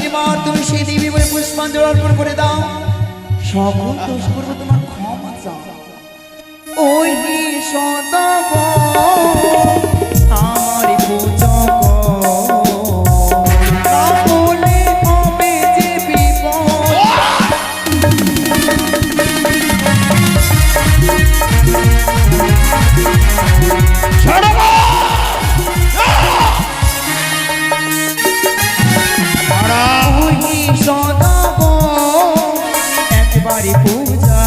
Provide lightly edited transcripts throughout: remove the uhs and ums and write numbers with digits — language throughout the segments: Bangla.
এবার তুমি সেই দেবী বলে পুষ্পাঞ্জলি অর্পণ করে দাও। সকল দোষ করবো তোমার ক্ষমা চাও। ওই সদাগ আমার পূজা বলে হবে যে বিপদ। সদাগ একবারে পূজা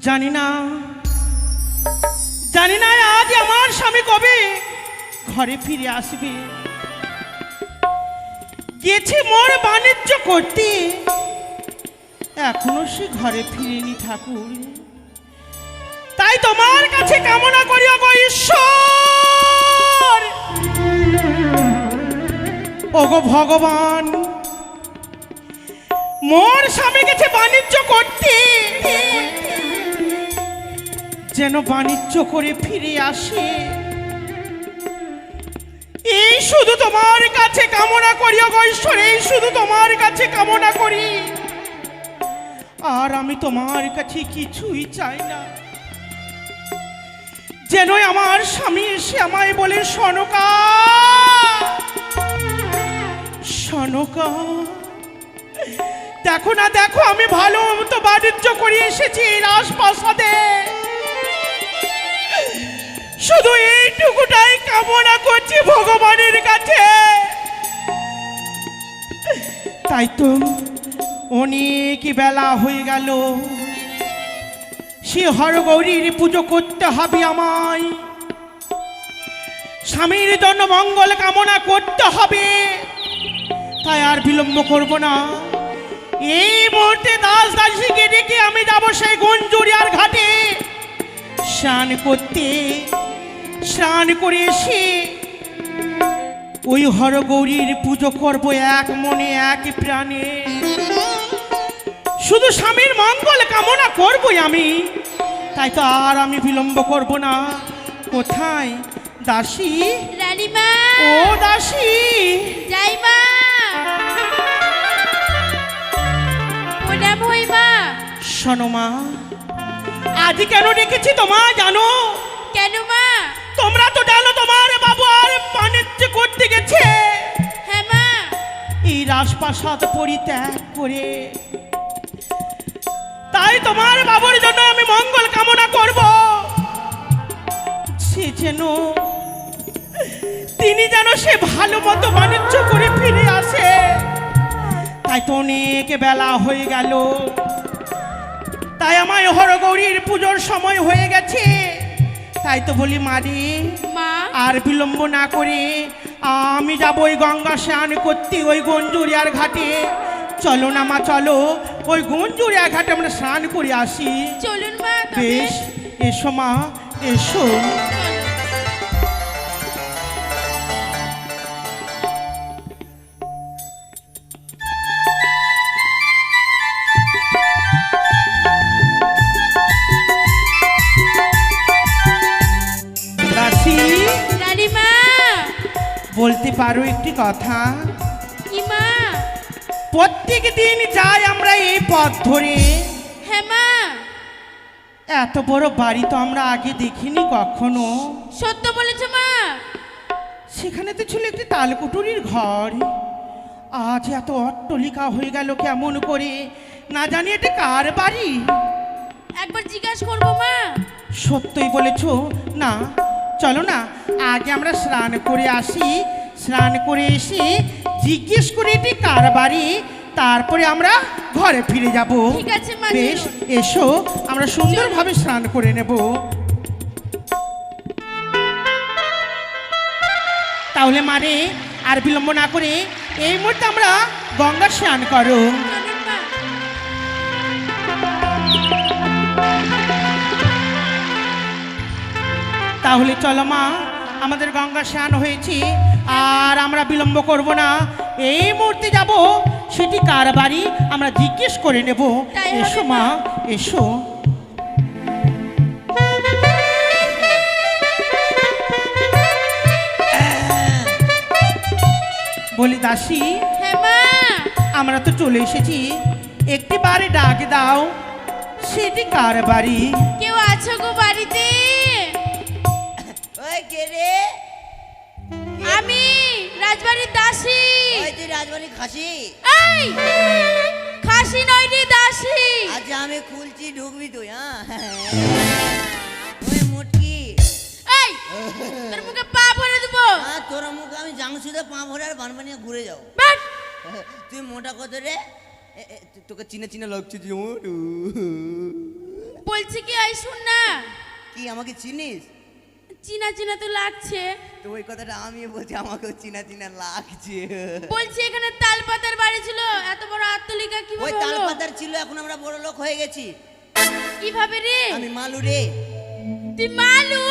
জানি না আজ আমার স্বামী কবে ঘরে ফিরে আসবে। গেছে মোর বাণিজ্য করতে, এখনো সে ঘরে ফিরেনি ঠাকুর। তাই তোমার কাছে কামনা করি ওগো ঈশ্বর, ওগো ভগবান, মোর স্বামী গেছে বাণিজ্য করতে, যেন বাণিজ্য করে ফিরে আসে। এই শুধু তোমার কাছে কামনা করি ওগো ঈশ্বর, এই শুধু তোমার কাছে কামনা করি। আর আমি তোমার কাছে কিছুই চাই না, যেন আমার স্বামী এসে আমায় বলে সনকা, সনকা দেখো না দেখো, আমি ভালো তো বাণিজ্য করে এসেছি রাজপ্রাসাদে, শুধু এইটুকুটাই কামনা করছি ভগবানের কাছে। তাই তো অনেক বেলা হয়ে গেল, সে হরগৌরীর পুজো করতে হবে আমায়, স্বামীর জন্য মঙ্গল কামনা করতে হবে। তাই আর বিলম্ব করব না, এই মুহূর্তে দাস দাসীকে ডেকে আমি যাব সেই গঞ্জুরিয়ার ঘাটে স্নান করতে। স্নান করে এসে ওই হরগৌরীর পুজো করব এক মনে এক প্রাণে, শুধু স্বামীর মঙ্গল কামনা করবই আমি। তাই তো আর আমি বিলম্ব করব না। কোথায় দাসী? রানীমা, ও দাসী, যাইমা, প্রণাম হইমা। শোনো মা, আজ কেন ডেকেছি তোমার জানো? কেন মা? তোমরা তো জানো তোমার বাবু আর বাণিজ্য করতে গেছে। হ্যাঁ মা। এই রাজপ্রাসাদ পরিত্যাগ করে, তাই তোমার বাবুর জন্য আমি মঙ্গল কামনা করব, সে যেন তিনি যেন সে ভালো মতো বাণিজ্য করে ফিরে আসে। তাই তো অনেক বেলা হয়ে গেল, তাই আমায় হরগৌরীর পুজোর সময় হয়ে গেছে। তাই তো বলি মারি, মা, আর বিলম্ব না করে আমি যাব ওই গঙ্গা স্নান করতে ওই গঞ্জুরিয়ার ঘাটে। চলো না মা, চলো ওই গঞ্জুরিয়া ঘাটে আমরা স্নান করে আসি। চলুন মা। বেশ, এসো মা, এসো। বলতে পারো একটি কথা? কি মা? প্রত্যেক দিন যাই আমরা এই পথ ধরে। হ্যাঁ মা। এত বড় বাড়ি তো আমরা আগে দেখিনি কখনো। সত্য বলেছো মা। সেখানে তো ছিল একটি তালকুটুরির ঘর, আজ এত অট্টলিকা হয়ে গেল কেমন করে? না জানি এটা কার বাড়ি। একবার জিজ্ঞাসা করবো মা। সত্যই বলেছো। না, চলো না, আগে আমরা স্নান করে আসি, স্নান করে এসে জিজ্ঞেস করে এটি কার বাড়ি, তারপরে আমরা ঘরে ফিরে যাব। ঠিক আছে মা, বেশ, চলো। এসো, আমরা সুন্দরভাবে স্নান করে নেব। তাহলে মারে আর বিলম্ব না করে এই মুহূর্তে আমরা গঙ্গা স্নান করো। চলুন মা। তাহলে চলো মা, আমাদের গঙ্গা স্নান হয়েছে, আর আমরা বিলম্ব করব না, এই মুহূর্তে যাব সেটি কার বাড়ি আমরা জিজ্ঞেস করে নেব। তাই হবে এসো মা, এসো। বলি দাসী, হ্যাঁ মা। আমরা তো চলে এসেছি, একটি বাড়ি ডাক দাও, সেটি কার বাড়ি? কেউ আছো গো বাড়িতে? ওই কে রে? আমি রাজবাড়ির দাসী। ওই তুই রাজবাড়ি খাসি? এই খাসি নয় রে, দাসী। আচ্ছা আমি খুলছি, ঢুকবি তুই? হ্যাঁ ওই মুটকি, এই তোর মুখে পা ভরে দেবো। তোর মুখে আমি জাংশুতে পা ভরে আর বানবানিয়ে ঘুরে যাও। বাট। তুই মোটা কত রে? তোকে চিনে চিনে লাগছে যে আমার। বলছি কি, এই শুন না। কি আমাকে চিনিস? চিনা চিনা তো লাগছে। তো ওই কথাটা আমি বলছি, আমাকেও চিনা চিনা লাগছে। বলছি এখানে তালপাতার বাড়ি ছিল, এত বড় আত্মলিকা ওই কিভাবে হলো? তালপাতার ছিল, এখন আমরা বড় লোক হয়ে গেছি। কিভাবে রে? আমি মালু রে। তুই মালু?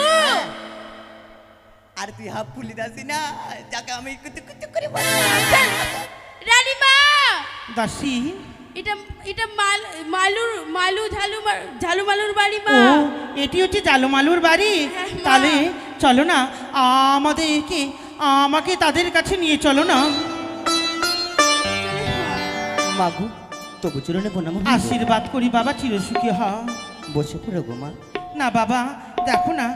আর তুই হাফ ফুলি দাসি না, যাকে আমি কুতু কুতু করে বলি। রানীমা, দাসী, এটা এটা মালুর মালু ঝালু মালুর বাড়ি ও মা। এটি হচ্ছে জালুমালুর বাড়ি। হ্যাঁ, মা। তাহলে চলো না, আমাকে তাদের কাছে নিয়ে চলো না। মাগু তবু চুরনে প্রণাম। আশীর্বাদ করি বাবা, চিরসুখী হ। বসে পড়ো গো মা। না বাবা, দেখো না,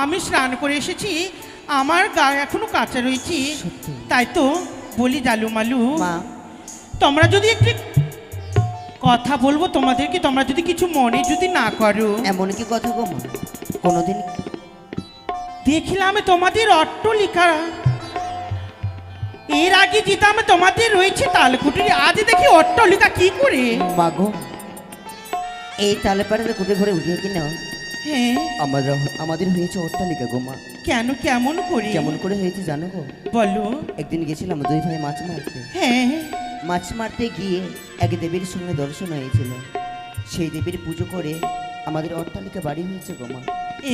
আমি স্নান করে এসেছি, আমার গা এখনো কাঁচা রয়েছে। সত্যি? তাই তো বলি জালুমালু, মা তোমরা যদি একটু কথা বলবো তোমাদেরকে, তোমরা যদি কিছু মনে যদি না করো। এমন কি কথা গো মা? কোনোদিন দেখলাম তোমাদের অট্টলিকা, এর আগে যেতাম তোমাদের রয়েছে তালকুটুরি, আজ দেখি অট্টলিকা কি করে? মাগো এই তালে পাড়াতে কুটে ঘরে উঠিয়ে কিনা হ্যাঁ, আমাদের হয়েছে অট্টালিকা গো মা। কেন, কেমন করে? কেমন করে হয়েছে জানো গো? বলো। একদিন গেছিলাম দুই ভাই মাছ মারতে। হ্যাঁ, মাছ মারতে গিয়ে এক দেবীর সঙ্গে দর্শন হয়েছিল। সেই দেবীর পুজো করে আমাদের অট্টালিকা বাড়ি হয়েছে গো মা।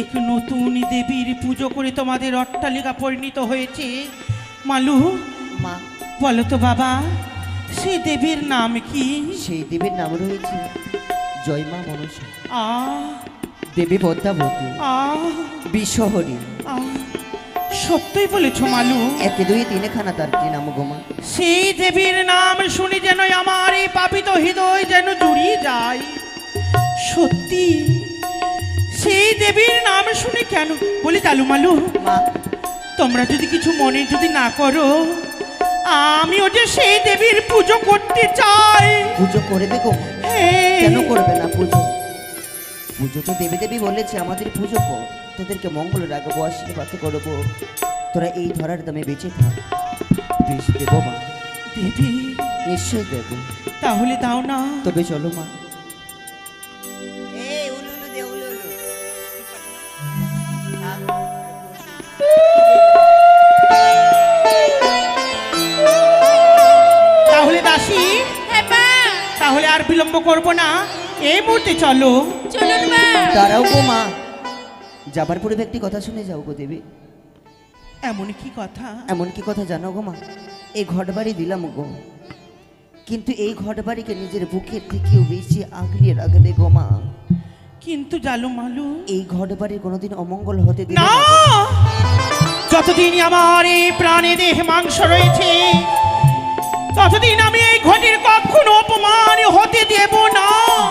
এক নতুন দেবীর পুজো করে তোমাদের অট্টালিকা পরিণত হয়েছে। মালু, মা বলো তো বাবা, সেই দেবীর নাম কি? সেই দেবীর নাম রয়েছে জয় মা মনসা, আ দেবী পদ্মাবতী, আ বিশ্বহরি। আ সত্যই বলেছ মালু, একে দুই তিনে খানা তার কি নাম গো মা। সেই দেবীর নাম শুনি যেন আমার এই পাপিত হৃদয় যেন জুড়িয়ে যায়। সত্যি সেই দেবীর নাম শুনে কেন বলি জালুমালু, মা তোমরা যদি কিছু মনে যদি না করো, আমি ওটা সেই দেবীর পুজো করতে চাই। পুজো করবে গো মা? হ্যাঁ। কেন করবে না পুজো? পুজো তো দেবী দেবী বলেছে, আমাদের পুজো কর, তোদেরকে মঙ্গল রাখবো, আশীর্বাদ করবো, তোরা এই ধরার দামে বেঁচে থাক। বেশ দেবো মা, দেবী, নিশ্চয় দেবো। তাহলে দাও না। তবে চলো মা। তাহলে দাসী, হ্যাঁ মা। তাহলে আর বিলম্ব করব না, এই মুহূর্তে চলো। চলুন মা। দাঁড়াও গো মা, যাবার পূর্বে একটি কথা শুনে যাও গো দেবী। এমন কি কথা? এমন কি কথা জানো গো মা? এই ঘট বাড়ি দিলাম গো, কিন্তু এই ঘট বাড়িকে নিজের বুকের থেকেও বেশি আগলিয়ে রাখবে গো মা। কিন্তু জালুমালু, এই ঘট বাড়ির কোনোদিন অমঙ্গল হতে দিবে না, না। যতদিন আমার এই প্রাণে দেহে মাংস রয়েছে ততদিন আমি এই ঘটির কখনো অপমান হতে দেব না।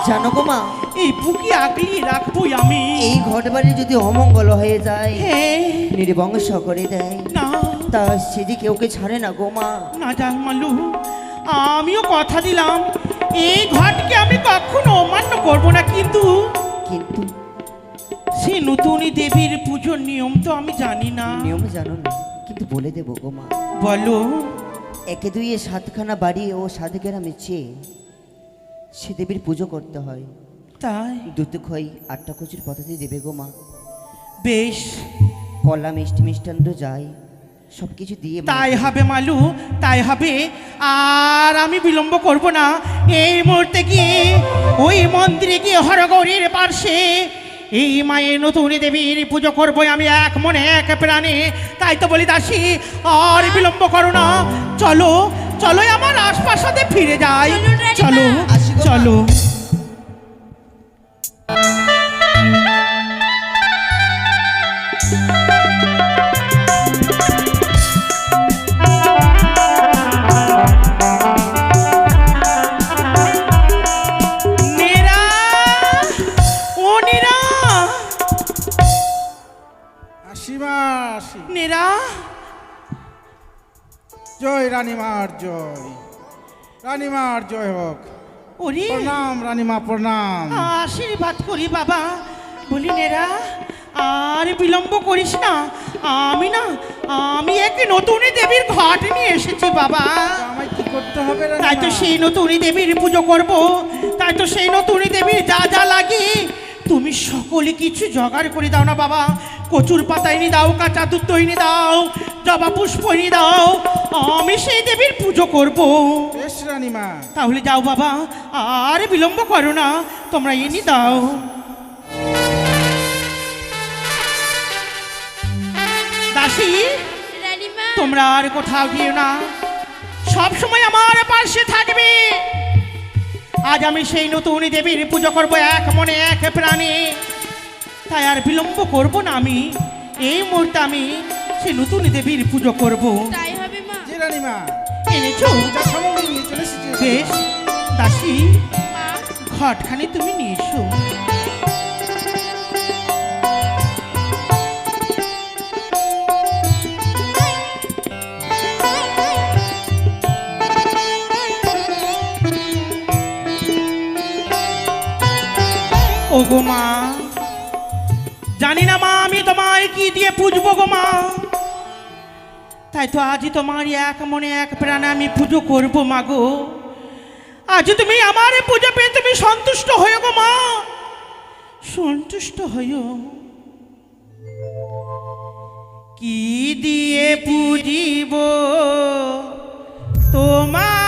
জানো গো মা, এই বুকে আগলিয়ে রাখবই আমি। এই ঘট বাড়ি যদি অমঙ্গল হয়ে যায়, হ্যাঁ, নির্বংশ করে দেয়, না তা সেদিকে ওকে ছাড়ে না গো মা। না জামালু, আমিও কথা দিলাম এই ঘটকে আমি কখনো অমান্য করব না, কিন্তু কিন্তু সে নতুনই দেবীর পুজোর নিয়ম তো আমি জানি না। নিয়ম জানো না, কিন্তু বলে দেবো গো মা। বলো। একে দুইয়ে সাতখানা বাড়ি ও সাধকের আমি চেয়ে সে দেবীর পুজো করতে হয়। তাই? দুটো খই 8টা কচুর পদ্ধতি দেবে গো মা। বেশ, কলা মিষ্টি মিষ্টান্ন যাই সব কিছু দিয়ে মা। তাই হবে মালু, তাই হবে। আর আমি বিলম্ব করব না, এই মুহূর্তে গিয়ে ওই মন্দিরে গিয়ে হরগৌরীর পার্শ্বে এই মায়ের নতুন দেবীর পুজো করবো আমি এক মনে এক প্রাণে। তাই তো বলি দাসী, আর বিলম্ব করো না, চলো চলো আমার আশপাশে ফিরে যাই। চলো আসি গো মা। চলো। নেরা, জয় রানীমার জয়, রানীমার জয় হোক। ওরে প্রণাম রানীমা, প্রণাম। আশীর্বাদ করি বাবা। বলি নেরা, আর বিলম্ব করিস না, আমি এক নতুনই দেবীর ঘট নিয়ে এসেছি বাবা। আমায় কি করতে হবে তাই তো রানীমা? সেই নতুনই দেবীর পুজো করব, তাই তো সেই নতুনই দেবীর যা যা লাগে তুমি সকলে কিছু জোগাড় করে দাও না বাবা। কচুর পাতা এনে দাও, কাঁচা দুধ এনে দাও, জবা পুষ্প এনে দাও, আমি সেই দেবীর পুজো করব। বেশ রানীমা। তাহলে যাও বাবা, আর বিলম্ব করো না, তোমরা এনে দাও। দাসী, রানীমা, তোমরা আর কোথাও গিয়ে না, সব সময় আমার পাশে থাকবে। আজ আমি সেই নতুন দেবীর পুজো করব এক মনে এক প্রাণে, তাই আর বিলম্ব করব না। আমি এই মুহূর্তে আমি সেই নতুন দেবীর পুজো করব। তাই হবে মা। জি রানীমা, এনেছো? যা সামগ্রী নিয়ে চলে এসেছি। বেশ দাসী, মা, ঘটখানি তুমি নিয়ে এসো। ও গো মা, জানি না মা আমি তোমায় কি দিয়ে পুজবো গো মা, তাই তো আজ তোমার এক মনে এক প্রাণে আমি পুজো করবো মা গো। আজ তুমি আমার পুজো পেয়ে তুমি সন্তুষ্ট হয়ে গো মা, সন্তুষ্ট হইও। কি দিয়ে পুজিব তোমার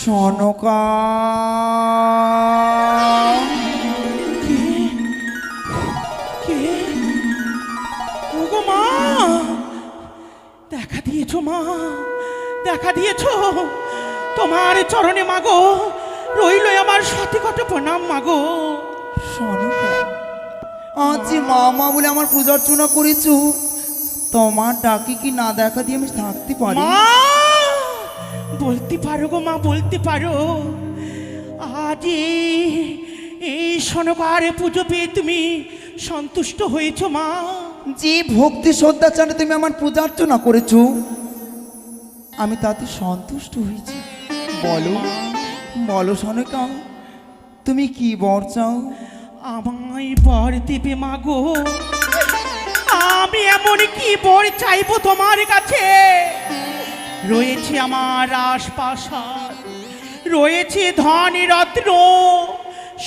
সনকা কে ওগো মা, দেখা দিয়েছো মা, দেখা দিয়েছো। তোমার চরণে মাগো রইল আমার সত্যিকট প্রণাম মাগো। সনকা, আজ যে মা মা বলে আমার পূজা অর্চনা করেছো, তোমার ডাকে কি না দেখা দিয়ে আমি থাকতে পারি? মা বলতে পারো গো মা, বলতে পারো। আজ এই সনকার পুজো পেয়ে তুমি সন্তুষ্ট হয়েছো মা? যে ভক্তি শ্রদ্ধা চানে তুমি আমার পূজা অর্চনা করেছো, আমি তাতে সন্তুষ্ট হয়েছি। বলো বলো সনকা, তুমি কি বর চাও? আমায় বর দেবে মাগো। আমি এমন কি বর চাইবো তোমার কাছে? রয়েছে আমার রাজপ্রাসাদ, রয়েছে ধন রত্ন,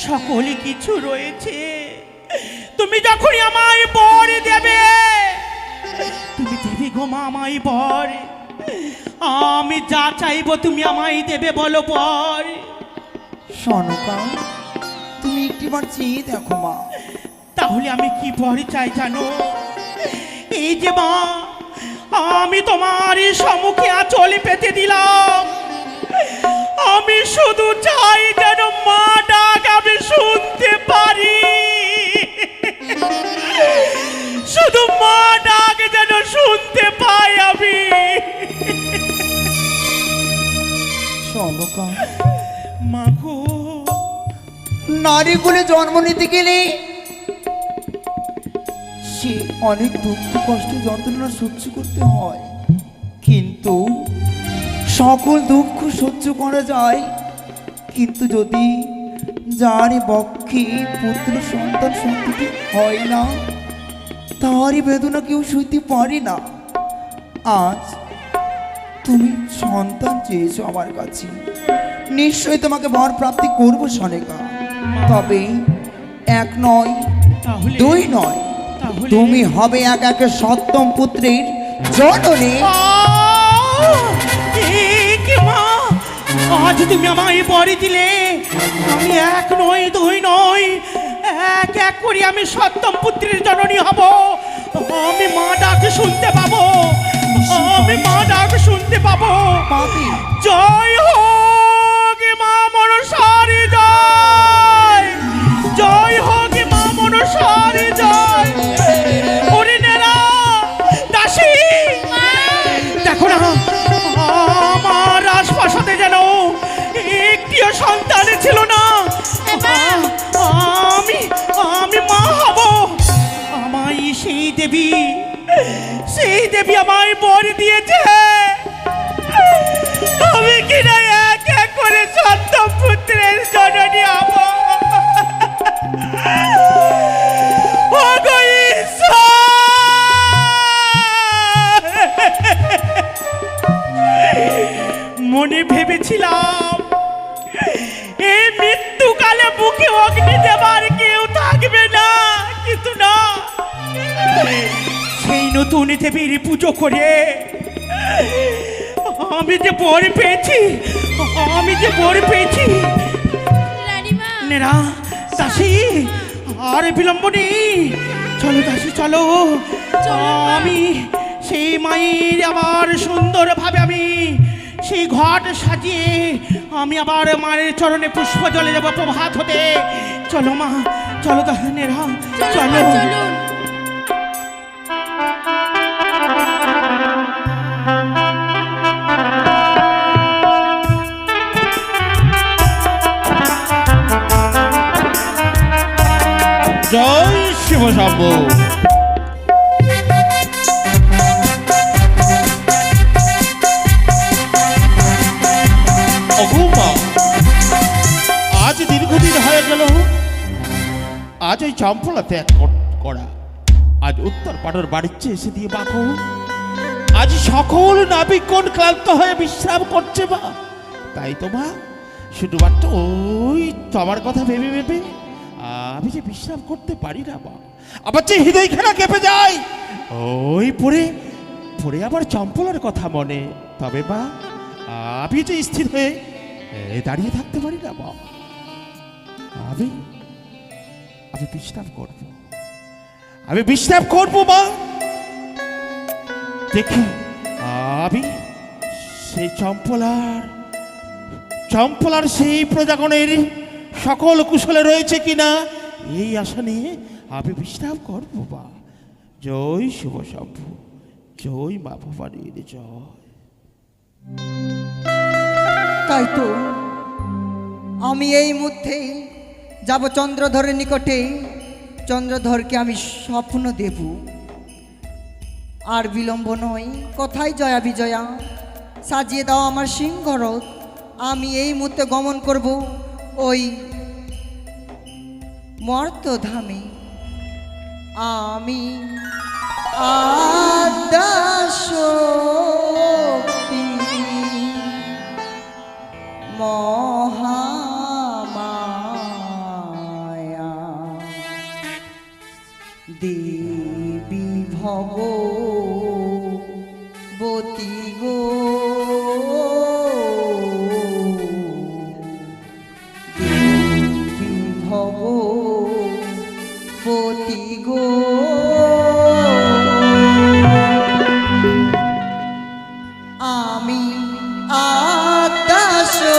সকল কিছু রয়েছে। তুমি যখনই আমায় বর দেবে, তুমি দেবে গো মা আমায় বর। আমি যা চাইবো তুমি আমায় দেবে, বলো বর। সনকা, তুমি একটিবার চেয়ে দেখো মা। তাহলে আমি কি বর চাই জানো? এই যে মা, আমি তোমার সম্মুখে আঁচল পেতে দিলাম। আমি শুধু চাই যেন মা ডাক আমি শুনতে পারি, শুধু মা ডাক যেন শুনতে পাই আমি। সনকা, মাগো, নারী বলে জন্ম নিতে গেলে সে অনেক দুঃখ কষ্ট যন্ত্রণা সহ্য করতে হয়, কিন্তু সকল দুঃখ সহ্য করা যায়। কিন্তু যদি যার পক্ষে পুত্র সন্তান সন্ততি হয় না, তারই বেদনা কেউ সইতে পারে না। আজ তুমি সন্তান চেয়েছো আমার কাছে, নিশ্চয়ই তোমাকে বর প্রাপ্তি করবো সনেকা। তবে এক নয়, তাহলে দুই নয়, তাহলে তুমি হবে এক এক সপ্তম পুত্রের জননী। আজ তুমি আমায় বরে দিলে, আমি এক নয় দুই নয়, এক এক করে আমি সপ্তম পুত্রের জননী হব। আমি মা ডাক শুনতে পাবো, আমি মা ডাক শুনতে পাবো। পাবে। জয় হোক মা মনসারি জয়, জয় হোক মা মনসারি জয়। হরিণেরা দাসী, দেখো না আমার রাজপ্রাসাদে যেন একটিও সন্তান ছিল না। আমি আমি মা হব। আমায় সেই দেবী আমায় বর দিয়েছে। আমি কিনা এক এক করে সপ্তম পুত্রের জননী হব। ওগো ঈশ্বর, মনে ভেবেছিলাম এই মৃত্যুকালে বুকে অগ্নি দেবার কেউ থাকবে না, কিন্তু না, সেই নতুন দেবীর পুজো করে আমি যে বর পেয়েছি, আমি যে বর পেয়েছি। রানীমা, নেরা দাসী, আর বিলম্ব নেই, চলো দাসী চলো। আমি সেই মায়ের আবার সুন্দরভাবে আমি সেই ঘট সাজিয়ে আমি আবার মায়ের চরণে পুষ্প জলে যাবো প্রভাত হতে। চলো মা, চলো নেরা, চলো। চলুন। জয় শিব শম্ভু। আজ দীর্ঘদিন হয়ে গেল, আজ ওই চম্পলা ত্যাগ করা, আজ উত্তর পাড়ার বাড়ির চেয়ে এসে দিয়ে বাঁকো। আজ সকল নাবিকগণ ক্লান্ত হয়ে বিশ্রাম করছে মা, তাই তো মা শুধুমাত্র ওই তোমার কথা ভেবে ভেবে আমি যে বিশ্রাম করতে পারি না মা, আবার যে হৃদয় খেলা কেঁপে যায়, ওই পড়ে পড়ে আবার চম্পলার কথা মনে। তবে বা আমি যে স্থির হয়ে দাঁড়িয়ে থাকতে পারি না বা আমি আমি বিশ্রাম করব, আমি বিশ্রাম করবো মা। দেখি আমি সেই চম্পলার সেই প্রজাগণের সকল কুশলে রয়েছে কিনা এই আশা নিয়ে আমি বিশ্রাম করবো বা। জয় শুভ শম্ভু, জয় মা ভবানীর জয়। তাই তো আমি এই মুহূর্তে যাব চন্দ্রধরের নিকটে, চন্দ্রধরকে আমি স্বপ্ন দেব। আর বিলম্ব নয়, কোথায় জয়া বিজয়া, সাজিয়ে দাও আমার সিংহরথ। আমি এই মুহূর্তে গমন করব ওই মর্তধামে। আমি আদ্যাশক্তি মহামায়া দেবী ভগবতী গো, দেবী ভগবতী গো, আমি আদ্যাশক্তি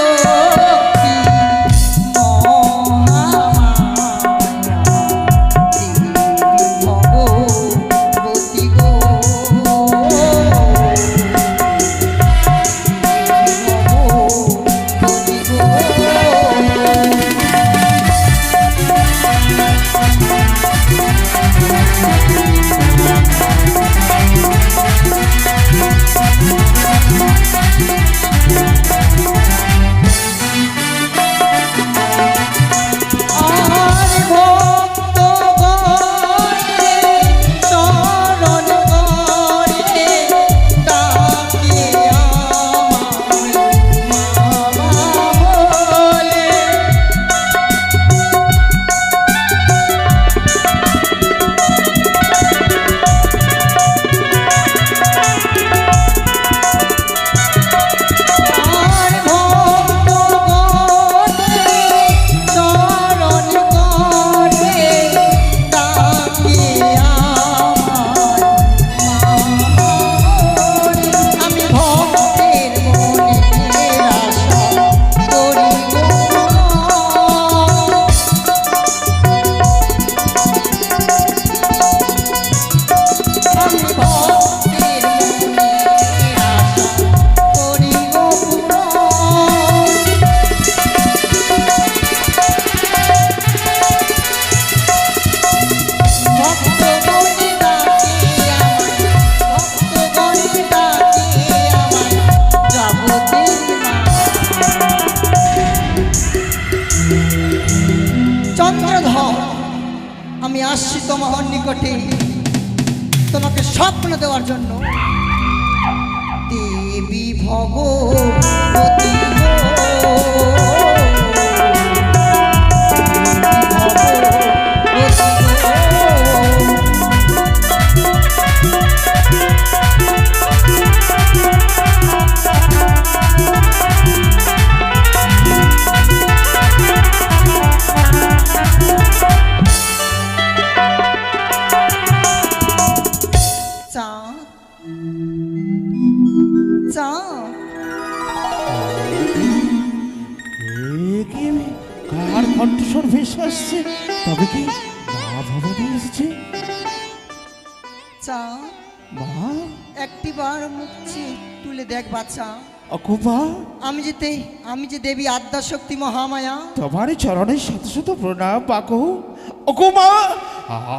মহামায়া দেবী ভগবতী গো, ভগবতী গো। আর ভক্তগণকে শরণ করে ডাকে আমায় মামা বলে। আর ভক্তগণকে শরণ করে ডাকে আমায় মামা বলে। আমি ভক্তের মনের আশা করি গো আমি ভক্তের মনের আশা করি গো ভক্তগণে ডাকে আমায়, ভক্তগণে ডাকে আমায় জগতের মা। চন্দ্রধর, আমি আসছি তোমার নিকটে তোমাকে স্বপ্ন দেওয়ার জন্য। দেবী ভগবতী গো, ভগবতী গো। চাঁদ, চাঁদ, কি কার কণ্ঠস্বর ভেসে আসছে? তবে কি মা ভবানী এসেছে? চাঁদ, মা একটিবার মুখ তুলে দেখ বাচ্চা। অকুপা, আমি যে দেবী আদ্যাশক্তি মহামায়া। তোমার চরণের শত শত প্রণাম বাকু। অকুমা,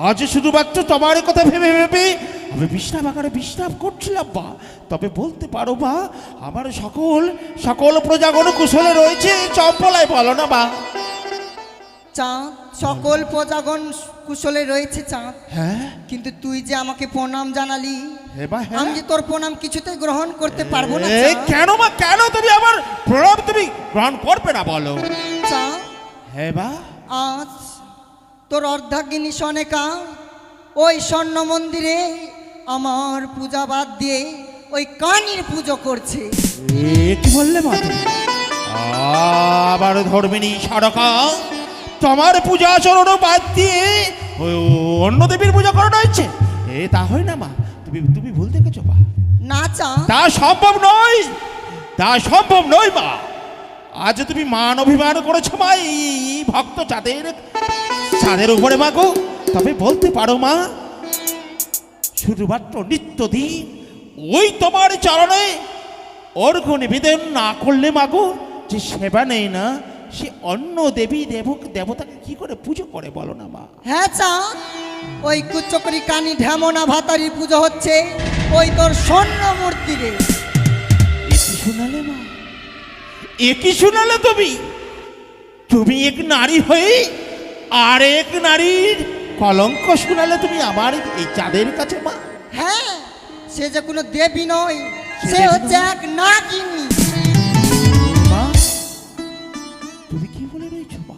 আজ শুধুমাত্র তোমার কথা ভেবে ভেবে আমি বিশ্রাম আকারে বিশ্রাম করছিলাম বা। তবে বলতে পারো বা, আমার সকল প্রজাগণ কুশলে রয়েছে চম্পলায়, বলো না বা। চাঁদ, সকল প্রজাগণ কুশলে রয়েছে চাঁদ, হ্যাঁ কিন্তু তুই যে আমাকে প্রণাম জানালি, হে বা হ্যাঁ। আমি যে তোর প্রণাম কিছুতেই গ্রহণ করতে পারবো না এ, চাঁদ। কেন মা, কেন তুমি আমার প্রণাম তুমি গ্রহণ করবে না বলো? চাঁদ, হে বা, আজ তোর অর্ধাঙ্গিনী সনেকা ওই স্বর্ণ মন্দিরে আমার পূজা বাদ দিয়ে ওই কানির পুজো করছে। এ কি বললে মা তুমি? আবার ধর্মিনী সড়কা তোমার পূজা আচরণ বাদ দিয়ে ওই অন্য দেবীর পূজা করানো হচ্ছে? এ তা হয় না মা, তুমি তুমি ভুল দেখেছো মা। না চাঁদ, তা সম্ভব নয়, তা সম্ভব নয় মা। আজ তুমি মান অভিমান করেছো মা এই ভক্ত চাঁদের উপরে মা গো। তবে বলতে পারো মা, শুধুমাত্র নিত্যদিন ওই তোমার চরণে অর্ঘ্য নিবেদন না করলে মা গো, যে সেবা নেই না, সে অন্য দেবী দেবতাকে কি করে পুজো করে বলো না মা? হ্যাঁ চাঁদ, ওই কুচকরি কানি ঢেমনা ভাতারির পুজো হচ্ছে ওই তোর স্বর্ণ মূর্তিরে। এ কি শোনালে মা? এ কি শোনালে তুমি? তুমি এক নারী হয়ে আর এক নারীর কলঙ্ক শোনালে তুমি আমার এই চাঁদের কাছে মা। হ্যাঁ, সে যে কোনো দেবী নয়, সে হচ্ছে এক নাগিনী। মা তুমি কি বলে রয়েছো মা?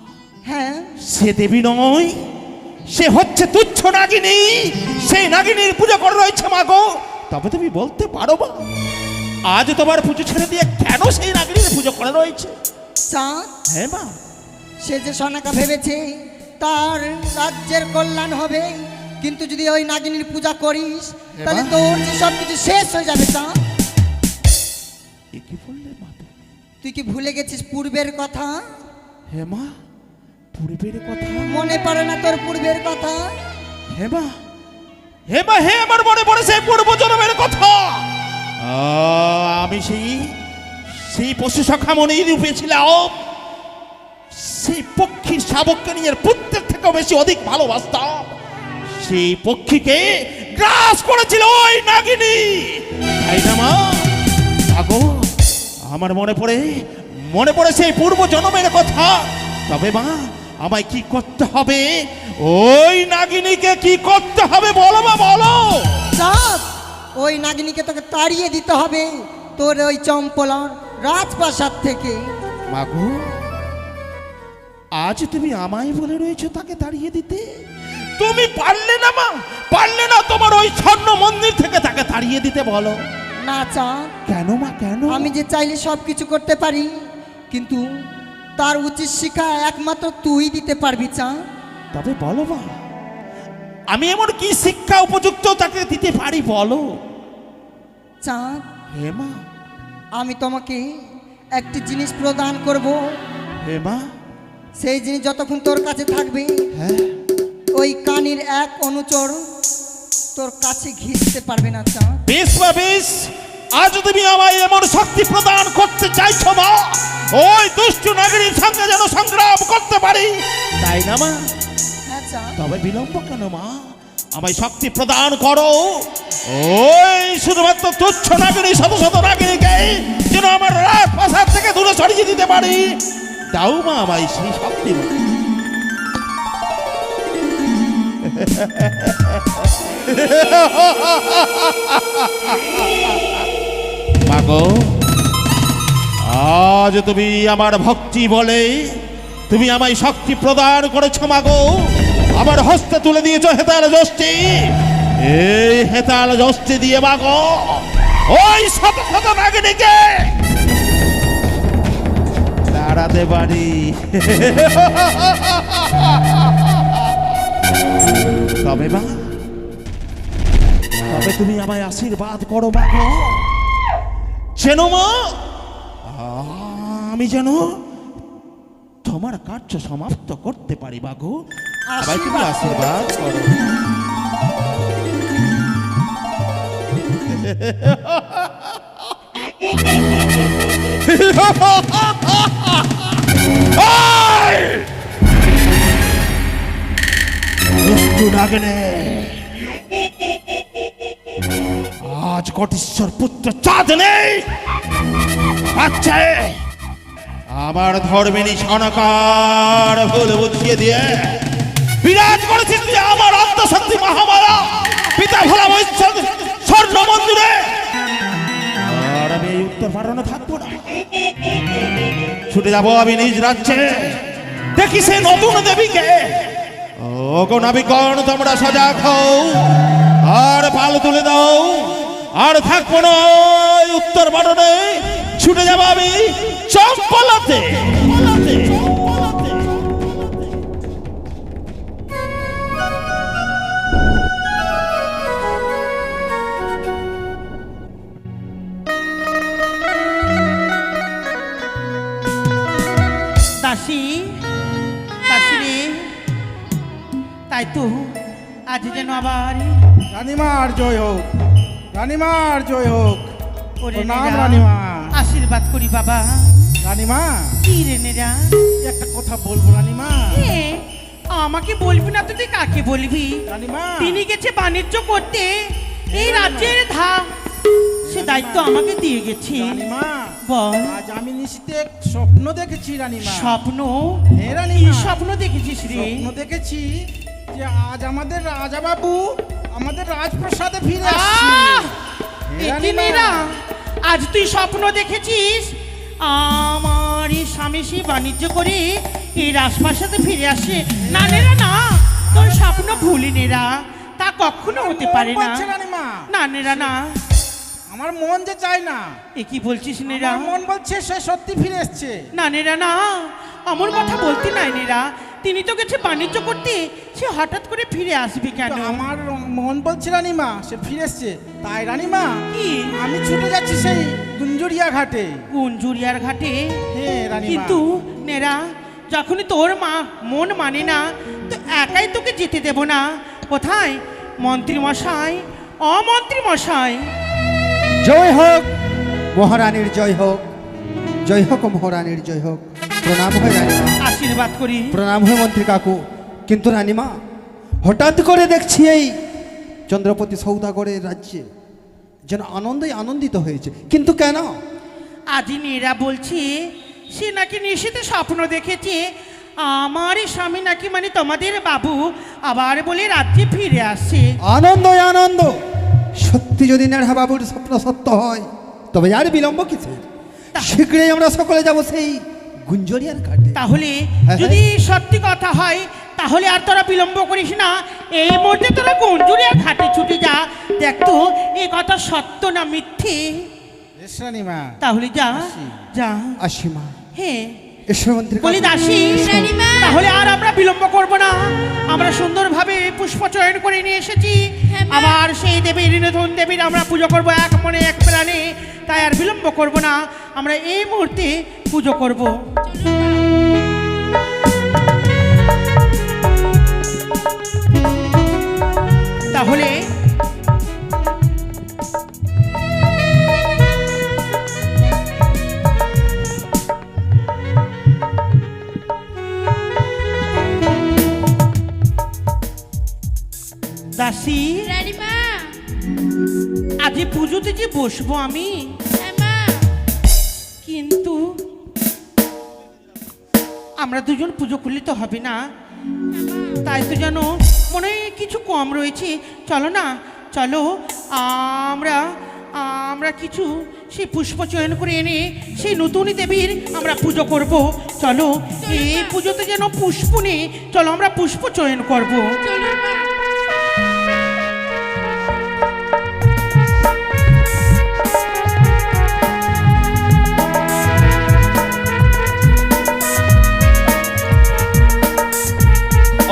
হ্যাঁ, সে দেবী নয়, সে হচ্ছে তুচ্ছ নাগিনী। সেই নাগিনীর পুজো করে রয়েছে মা গো। তবে তুমি বলতে পারো মা, আজ তোমার পুজো ছেড়ে দিয়ে কেন সেই নাগিনীর পুজো করে রয়েছে? চাঁদ, হ্যাঁ মা, সে যে সনাকা ভেবেছে তার রাজ্যের কল্যাণ হবে, কিন্তু যদি ওই নাগিনীর পূজা করিস তাহলে তোর যে সব কিছু শেষ হয়ে যাবে। চাঁদ, এ কি বললে মা? তুই কি ভুলে গেছিস পূর্বের কথা? হে মা, পূর্বের কথা মনে পড়ে না তোর পূর্বের কথা? হে মা, হে মা, হে আমার মনে পড়ে সেই পূর্ব জন্মের কথা। আমি সেই পশু সখামণি রূপে ছিলাম। সেই পক্ষীর শাবককে নিজের পুত্রের থেকেও বেশি অধিক ভালোবাসতাম। সেই পক্ষীকে গ্রাস করেছিল ওই নাগিনী, তাই না মা? আগো আমার মনে পড়ে সেই পূর্ব জন্মের কথা। তবে মা, আমায় কি করতে হবে? ওই নাগিনীকে কি করতে হবে বলো মা, বলো। চাঁদ, ওই নাগিনীকে তোকে তাড়িয়ে দিতে হবে তোর ওই চম্পলার রাজপ্রাসাদ থেকে। মাগো, আজ তুমি আমায় বলে রয়েছো তাকে তাড়িয়ে দিতে? তুমি পারলে না মা, পারলে না তোমার ওই স্বর্ণ মন্দির থেকে তাকে তাড়িয়ে দিতে বলো? না চাঁদ, কেন মা, কেন? আমি যে চাইলে সব কিছু করতে পারি, কিন্তু তার উচিত শিক্ষা একমাত্র তুই দিতে পারবি। চাঁদ, তবে বলো মা, আমি এমন কি শিক্ষা উপযুক্ত তাকে দিতে পারি বলো? চাঁদ, হে মা, আমি তোমাকে একটি জিনিস প্রদান করব। হে মা, সেই জিনিস যতক্ষণ তোর কাছে থাকবে, হ্যাঁ ওই কানির এক অনুচর তোর কাছে ঘিরতে পারবে না। চাঁদ, বেশ মা, বেশ। আজ তুমি আমায় এমন শক্তি প্রদান করতে চাইছো মা, ওই দুষ্ট নাগরিক সঙ্গে যেন সংগ্রাম করতে পারি, তাই না মা? হ্যাঁ চাঁদ, তবে বিলম্ব কেন মা? আমায় শক্তি প্রদান করো। ওই শুধুমাত্র তুচ্ছ নাগরিক শত শত নাগরিককে যেন আমার রাজপ্রাসাদ থেকে দূরে সরিয়ে দিতে পারি। দাও মা আমায় সেই শক্তি। মাগো, আজ তুমি আমার ভক্তি বলে তুমি আমায় শক্তি প্রদান করেছো মাগো। আমার হস্তে তুলে দিয়েছো হেতাল যষ্টি। এই হেতাল যষ্টি দিয়ে মাগো ওই শত শত নাগিনীকে দাঁড়াতে পারি। তবে মা, তবে তুমি আমায় আশীর্বাদ করো মাগো, যেন মা আমি যেন তোমার কার্য সমাপ্ত করতে পারি মাগো। আমায় তুমি আশীর্বাদ করো। দুষ্টু নাগিনী, আজ কোটিশ্বর পুত্র চাঁদ নেই, আচ্ছা আমার ধর্মিনী সনকার ভুল বুঝিয়ে দিয়ে বিরাজ করেছিস তুই আমার অন্তঃশক্তি মহামায়া পিতা ভোলা বৈষ্ণব স্বর্ণ মন্দিরে। আর আমি এই উত্তর পারণে থাকবো না, ছুটে যাবো আমি নিজ রাজ্যে। দেখি সে নতুন দেবীকে। ও গো নাবিকগণ, তোমরা সজাগ হও আর পাল তুলে দাও। আর থাকবো না ওই উত্তর বাটনে, ছুটে যাবো আমি চম্পলাতে। দাসী, দাসী রে, তাই তো আজ যেন আবার রানীমার জয় হোক, রানীমার জয় হোক। ওরে প্রণাম নেরা, রানীমা। আশীর্বাদ করি বাবা। রানীমা, কি রে নেরা? একটা কথা বলবো রানীমা। এ, আমাকে বলবি না তো তুই কাকে বলবি? রানীমা, তিনি গেছে বাণিজ্য করতে এই রাজ্যের সে দায়িত্ব আমাকে দিয়ে গেছে। রানীমা, বল। আজ আমি নিশিতে এক স্বপ্ন দেখেছি রানীমা। স্বপ্ন? হ্যাঁ কি রানীমা, স্বপ্ন দেখেছিস রে? স্বপ্ন দেখেছি যে আজ আমাদের রাজা বাবু আমাদের রাজপ্রাসাদে ফিরে আসছে। আহ! হ্যাঁ এ কি রানীমা। মেয়েরা? আজ তুই স্বপ্ন দেখেছিস আমার এই স্বামী সে বাণিজ্য করে এই রাজপ্রাসাদে ফিরে আসে? না নেরা না, তোর স্বপ্ন ভুলি নেরা, তা কখনো হতে পারে মন না। বলছে রানীমা, না নেরা না। আমার মন যে চায় না, এ কি বলছিস নেরা? আমার মন বলছে সে সত্যি ফিরে এসছে। না নেরা না, আমার কথা বলতে নাই নেরা, তিনি তো গেছে বাণিজ্য করতে, সে হঠাৎ করে ফিরে আসবে কেন? তো আমার মন বলছে রানীমা সে ফিরে এসছে, তাই রানীমা কি? আমি ছুটে যাচ্ছি সেই গুঞ্জুরিয়া ঘাটে। গুঞ্জুরিয়ার ঘাটে? হ্যাঁ রানীমা। কিন্তু নেরা, যখনই তোর মন মানে না তো একাই তোকে যেতে দেব না। কোথায় মন্ত্রী মশাই, অমন্ত্রী মশাই? জয় হোক মহারানীর জয় হোক, জয় হোক মহারানীর জয় হোক। প্রণাম হয় রানীমা, আশীর্বাদ করি। প্রণাম হয় মন্ত্রী কাকু। কিন্তু রানীমা, হঠাৎ করে দেখছি এই চন্দ্রপতি সৌদাগরের রাজ্যে যেন আনন্দিত হয়েছে, কিন্তু কেন? আজ নেরা বলছি সে নাকি নিশীতে স্বপ্ন দেখেছে আমার স্বামী নাকি মানে তোমাদের বাবু আবার বলে রাজ্যে ফিরে আসছে। আনন্দ। সত্যি যদি নেড়া বাবুর স্বপ্ন সত্য হয় তবে আর বিলম্ব কিছু, শীঘ্রই আমরা সকলে যাব সেই গুঞ্জরিয়ার ঘাটে। তাহলে যদি সত্যি কথা হয় তাহলে আর তোরা বিলম্ব করিস না, এই মুহূর্তে তোরা গুঞ্জুরিয়ার ঘাটে ছুটে যা, দেখ তো এ কথা সত্য না মিথ্যে। বেশ রানীমা, তাহলে যা আসি। যা। আসিমা, হ্যাঁ এসো মন্ত্রী বলি কাকু। দাসী, রানীমা। তাহলে আর আমরা বিলম্ব করব না, আমরা সুন্দরভাবে পুষ্প চয়ন করে নিয়ে এসেছি। হ্যাঁ, মা। আবার সেই দেবী ঋণধন দেবীর আমরা পুজো করব এক মনে এক প্রাণে, তাই আর বিলম্ব করব না, আমরা এই মুহূর্তে পুজো করব। তাহলে দাসী, রানীমা। আজ পুজোতে যে বসবো আমি, হ্যাঁ মা। কিন্তু আমরা দুজন পুজো করলে তো হবে না, তাই তো যেন মনে হয় কিছু কম রয়েছে। চলো না, চলো আমরা কিছু সেই পুষ্প চয়ন করে এনে সেই নতুনই দেবীর আমরা পুজো করব। চলো, এই পুজোতে যেন পুষ্প নেই, চলো আমরা পুষ্প চয়ন করব। চলো মা।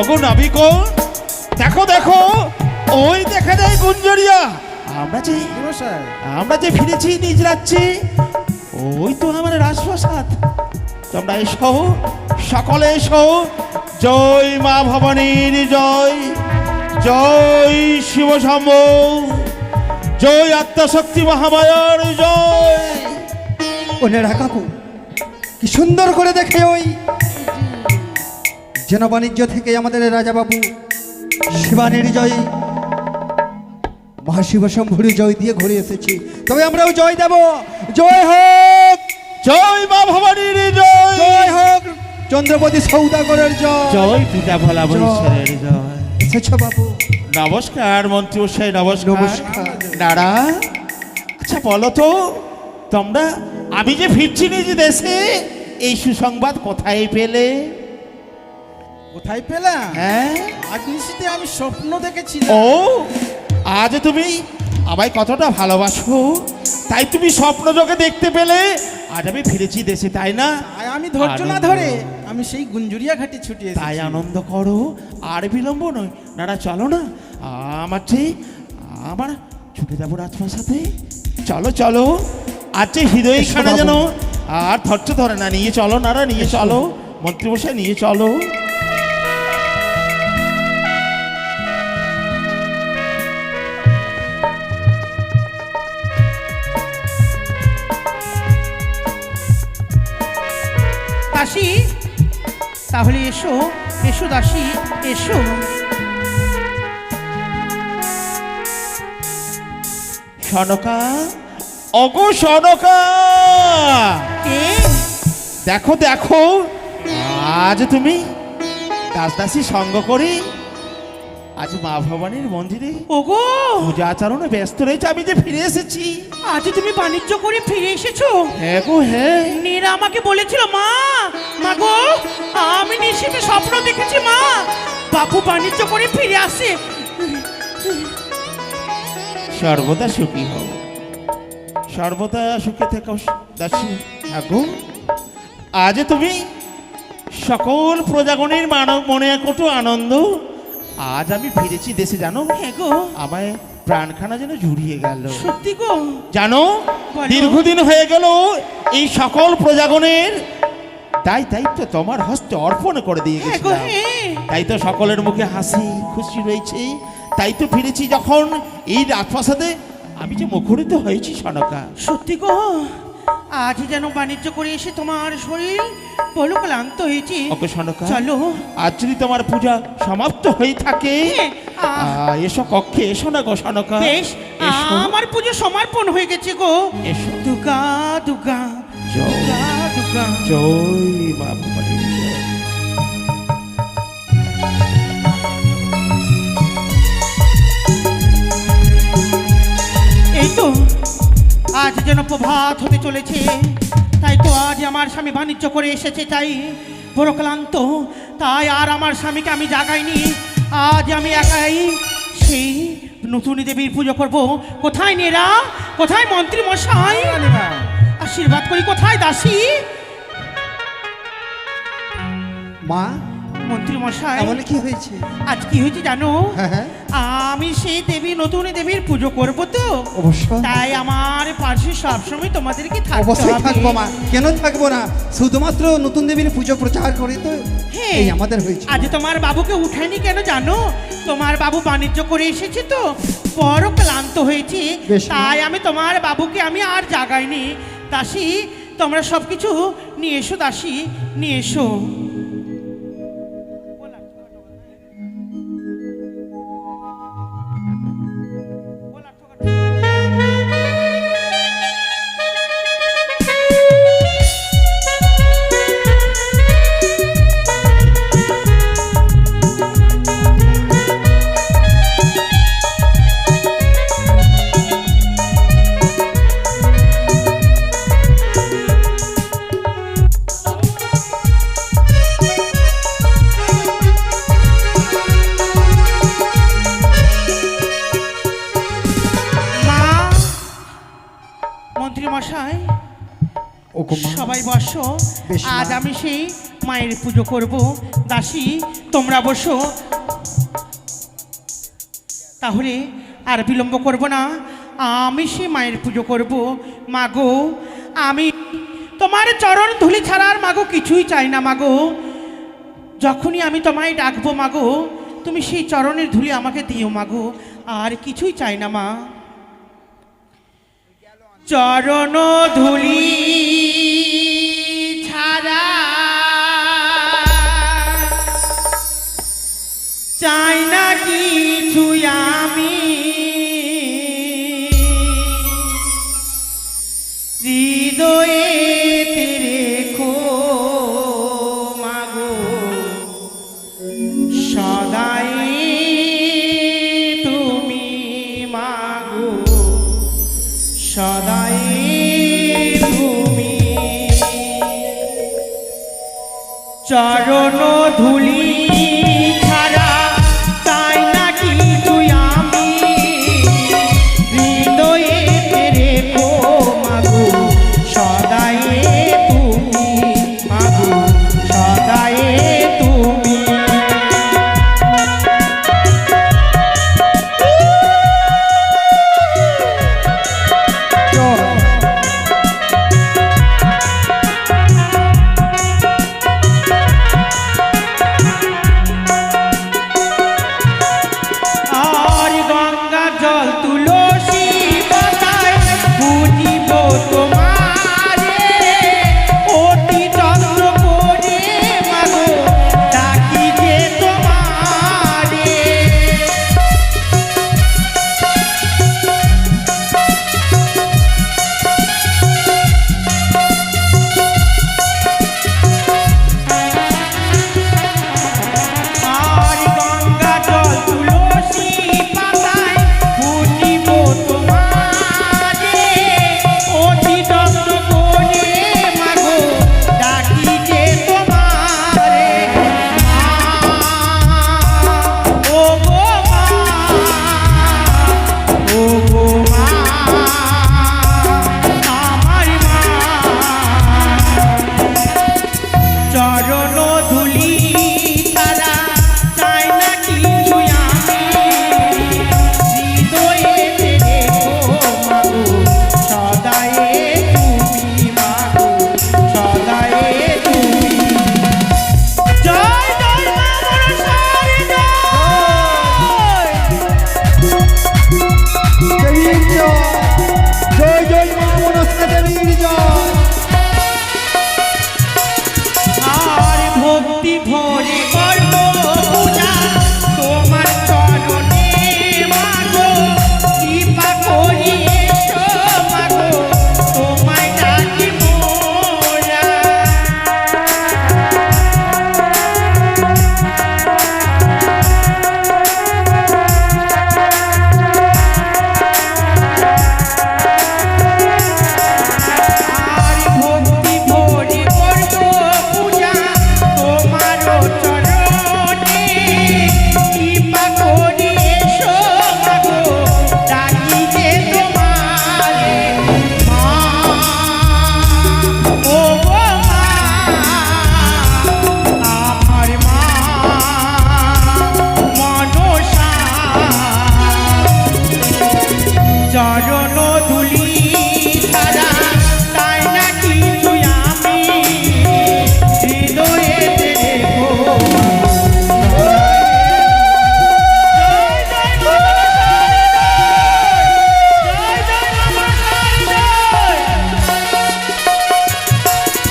ওগো নাবিক, দেখো ওই দেখা যায় গুঞ্জরিয়া। আমরা যে ফিরেছি নিজ রাজ্যে, ওই তো আমার রাজপ্রাসাদ। তোমরা এসো, সকলে এসো। জয় মা ভবানীর জয়, জয় শিব শম্ভ, জয় আত্মাশক্তি মহামায়ার জয়। ও নেড়া কাকু, কি সুন্দর করে দেখে ওই যেন বাণিজ্য থেকে আমাদের রাজা বাবু শিবানীর জয়, মহাশিব শম্ভুর জয় দিয়ে ঘুরে এসেছি, তবে আমরাও জয় দেব। জয় হোক, জয় মা ভবানীর জয়, জয় হোক চন্দ্রপতি সৌদাগরের জয়। জয় পিতা ভোলা বৈশ্বরের জয়। এসেছ বাবু? নমস্কার মন্ত্রী মশাই, নমস্কার। নমস্কার। নারা, আচ্ছা বলো তো তোমরা আমি যে ফিরছি নিজ দেশে এই সুসংবাদ কোথায় পেলে? কোথায় পেলাম? হ্যাঁ, আজ নিশিতে আমি স্বপ্ন দেখেছি। ও আজ তুমি আমায় কতটা ভালোবাসো, তাই তুমি স্বপ্ন যোগে দেখতে পেলে আজ আমি ফিরেছি দেশে, তাই না? তাই আমি ধৈর্য না আনন্দ। ধরে আমি সেই গুঞ্জুরিয়া ঘাটে ছুটে তাই এসেছি। আনন্দ করো, আর বিলম্ব নয়। না চলো না, আমার চেয়ে আমার ছুটে যাবো রাজপ্রাসাদে। চলো চলো, আজ যে হৃদয় এসো খানা বাবু। যেন আর ধৈর্য ধরে না। নিয়ে চলো নারা, নিয়ে চলো মন্ত্রীমশাই, নিয়ে চলো। দাসী, তাহলে এসো এসো দাসী, এসো। সনকা, অগো সনকা, কে? দেখো দেখো, আজ তুমি দাসদাসী সঙ্গ করে আজ মা ভবানীর মন্দিরে ওগো, পূজা আচরণে ব্যস্ত রয়েছে। আমি যে ফিরে এসেছি। আজ তুমি বাণিজ্য করে ফিরে এসেছো? হ্যাঁ গো হ্যাঁ। নীরা আমাকে বলেছিল, মা মা গো, আমি নিশ্চিত স্বপ্ন দেখেছি মা, বাবু বাণিজ্য করে ফিরে আসে। সর্বদা সুখী হও, সর্বদা সুখে থেকো দাসী। হ্যাঁ গো, আজ তুমি সকল প্রজাগণের মনে কত আনন্দ। আজ আমি ফিরেছি দেশে, জানো? হ্যাঁ গো, আমায় প্রাণখানা যেন জুড়িয়ে গেল। সত্যি গো? জানো, বলো। দীর্ঘদিন হয়ে গেল এই সকল প্রজাগণের দায়িত্ব তোমার হস্তে অর্পণ করে দিয়ে হ্যাঁ গো, গেছিলাম। হ্যাঁ। তাই তো সকলের মুখে হাসি খুশি রয়েছে। তাই তো ফিরেছি যখন এই রাজপ্রাসাদে, আমি যে মুখরিত হয়েছি সনকা। সত্যি গো, আজ যেন বাণিজ্য করে এসে তোমার শরীর বলো ক্লান্ত হয়েছে। ওকে সনকা, চলো। আজ যদি তোমার পূজা সমাপ্ত হয়ে থাকে, হ্যাঁ, এসো কক্ষে, এসো না গো সনকা। বেশ, এসো, আমার পুজো সমর্পণ হয়ে গেছে গো। এসো। দুর্গা দুর্গা জয় দুর্গা দুর্গা। জয় মা ভবানীর জয়। এই তো আজ যেন প্রভাত হতে চলেছে, তাই তো আজ আমার স্বামী বাণিজ্য করে এসেছে, তাই বড় ক্লান্ত, তাই আর আমার স্বামীকে আমি জাগাইনি। আজ আমি একাই সেই নতুন দেবীর পুজো করব। কোথায় নেরা, কোথায় মন্ত্রী মশাই, আশীর্বাদ করি, কোথায় দাসী? মা, মন্ত্রী মশাই, এমন কি হয়েছে? আজ কি হয়েছে জানো? হ্যাঁ হ্যাঁ, আমি সেই দেবী, নতুন দেবীর পুজো করব তো, অবশ্যই তাই আমার পাশে সবসময় তোমাদেরকে থাকতে অবশ্যই হবে। থাকবো মা, কেন থাকবো না? শুধুমাত্র নতুন দেবীর পুজো প্রচার করি তো হ্যাঁ, এই আমাদের হয়েছে। আজ তোমার বাবুকে উঠায়নি কেন জানো? তোমার বাবু বাণিজ্য করে এসেছে তো বড় ক্লান্ত হয়েছে, বেশ মা। তাই আমি তোমার বাবুকে আমি আর জাগাইনি। দাসী, তোমরা সবকিছু নিয়ে এসো, দাসী নিয়ে এসো। মা, মন্ত্রী মশাই, ওগো মা, সবাই বসো। বেশ মা। আজ আমি সেই মায়ের পুজো করব। দাসী, তোমরা বসো। তাহলে আর বিলম্ব করব না, আমি সেই মায়ের পুজো করব। মাগো, আমি তোমার চরণ ধুলি ছাড়া আর মাগো কিছুই চাই না। মাগো, যখনই আমি তোমায় ডাকবো মাগো, তুমি সেই চরণের ধুলি আমাকে দিও মাগো, আর কিছুই চাই না মা। চরণ ধুলি ছাড়া চাই না কিছু আমি, হৃদয়ে রেখো মাগো সদাই তুমি মাগো, সদাই তুমি। চরণ ধুলি ছাড়া চাই না কিছু আমি,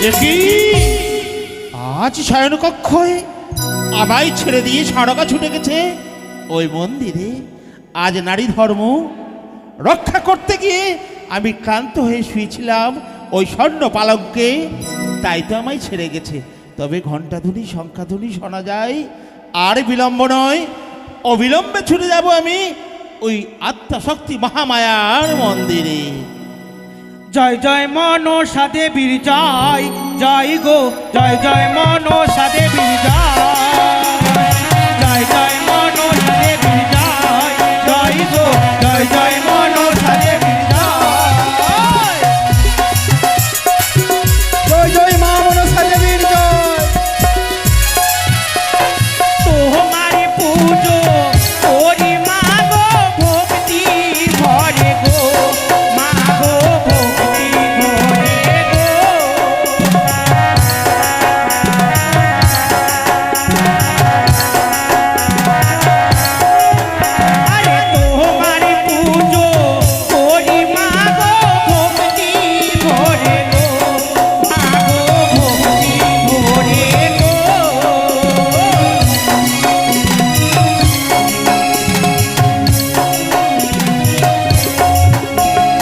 দেখি আজ শয়ন কক্ষে আমায় ছেড়ে দিয়ে সড়কা ছুটে গেছে ওই মন্দিরে। আজ নারী ধর্ম রক্ষা করতে গিয়ে আমি ক্লান্ত হয়ে শুয়েছিলাম ওই স্বর্ণ পালঙ্কে, তাই তো আমায় ছেড়ে গেছে। তবে ঘণ্টাধ্বনি শঙ্খাধ্বনি শোনা যায়, আর বিলম্ব নয়, অবিলম্বে ছুটে যাব আমি ওই আত্মাশক্তি মহামায়ার মন্দিরে। জয় জয় মনসা দেবীর জয়, জয় গো জয় জয় মনসা দেবীর জয়, জয় জয় মনসা দেবীর জয়, জয় গো জয় জয় মনসা দেবীর জয়। জয় জয় মা মনসা দেবীর জয়। তোমার পুজো করি মা গো ভক্তি ভরে গো, মা গো ভক্তি ভরে গো। আরে তোমার পুজো করি মা গো ভক্তি ভরে গো, মা গো ভক্তি ভরে গো।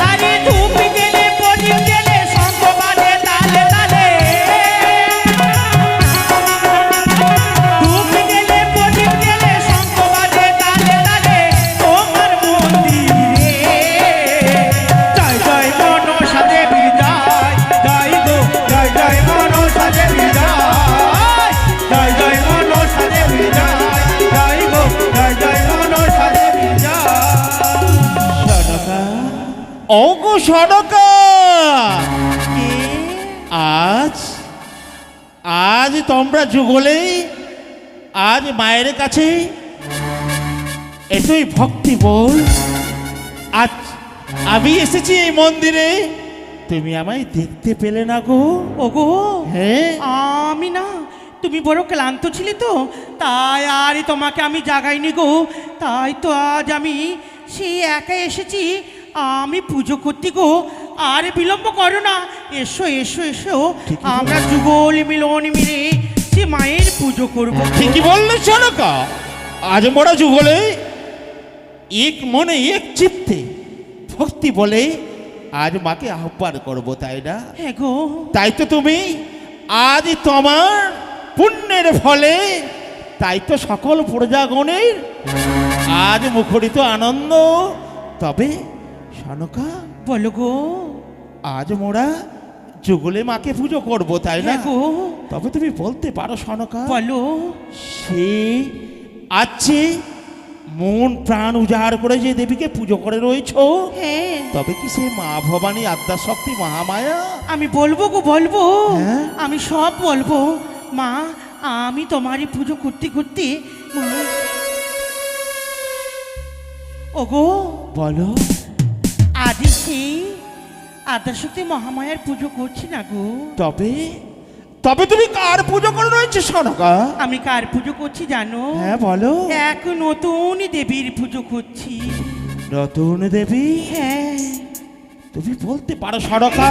আরে ধূপ গেলে প্রদীপ গেলে শঙ্খ বাজে তালে তালে, ধূপ গেলে প্রদীপ গেলে শঙ্খ বাজে তালে তালে তোমার মন্দিরে। জয় জয় মনসা দেবীর জয়, জয় গো জয় জয় মনসা দেবীর জয়, জয় জয় মনসা দেবীর জয়, জয় গো জয় জয় মনসা দেবীর জয়। সনকা, ওগো সনকা, আজ আজ তোমরা যুগলে আজ মায়ের কাছে এতই ভক্তি বল। আজ আমি এসেছি এই মন্দিরে, তুমি আমায় দেখতে পেলে না গো? ওগো হ্যাঁ, আমি না, তুমি বড় ক্লান্ত ছিলে তো, তাই আর তোমাকে আমি জাগাইনি গো। তাই তো আজ আমি সেই একা এসেছি আমি পুজো করতে গো। আর বিলম্ব করো না, এসো এসো এসো, আমরা যুগল মিলন মিলে সে মায়ের পুজো করবো। ঠিকই বললে সনকা, আজ মোরা যুগলে এক মনে এক চিত্তে ভক্তি বলে আজ মাকে আহ্বান করবো, তাই না? হ্যাঁ গো, তাই তো তুমি আজ তোমার পুণ্যের ফলে, তাই তো সকল প্রজাগণের আজ মুখরিত আনন্দ। তবে সনকা, বলো গো। আজ মোরা যুগলে মাকে পুজো করবো, তাই না? হ্যাঁ গো, তবে তুমি বলতে পারো সনকা, বলো। সে আছে মন প্রাণ উজাড় করে যে দেবীকে পুজো করে রয়েছো, হ্যাঁ, তবে কি সে মা ভবানী আদ্যাশক্তি মহামায়া? আমি বলবো গো, বলবো, হ্যাঁ? আমি সব বলবো। মা, আমি তোমারই পুজো করতে করতে মা, ওগো বলো। আজ সেই আদ্যাশক্তি মহামায়ার পুজো করছি না গো। তবে তবে তুমি কার পুজো করে রয়েছে সনকা? আমি কার পুজো করছি জানো? হ্যাঁ বলো। এক নতুন দেবীর পুজো করছি। নতুন দেবী? হ্যাঁ, তুমি বলতে পারো সনকা,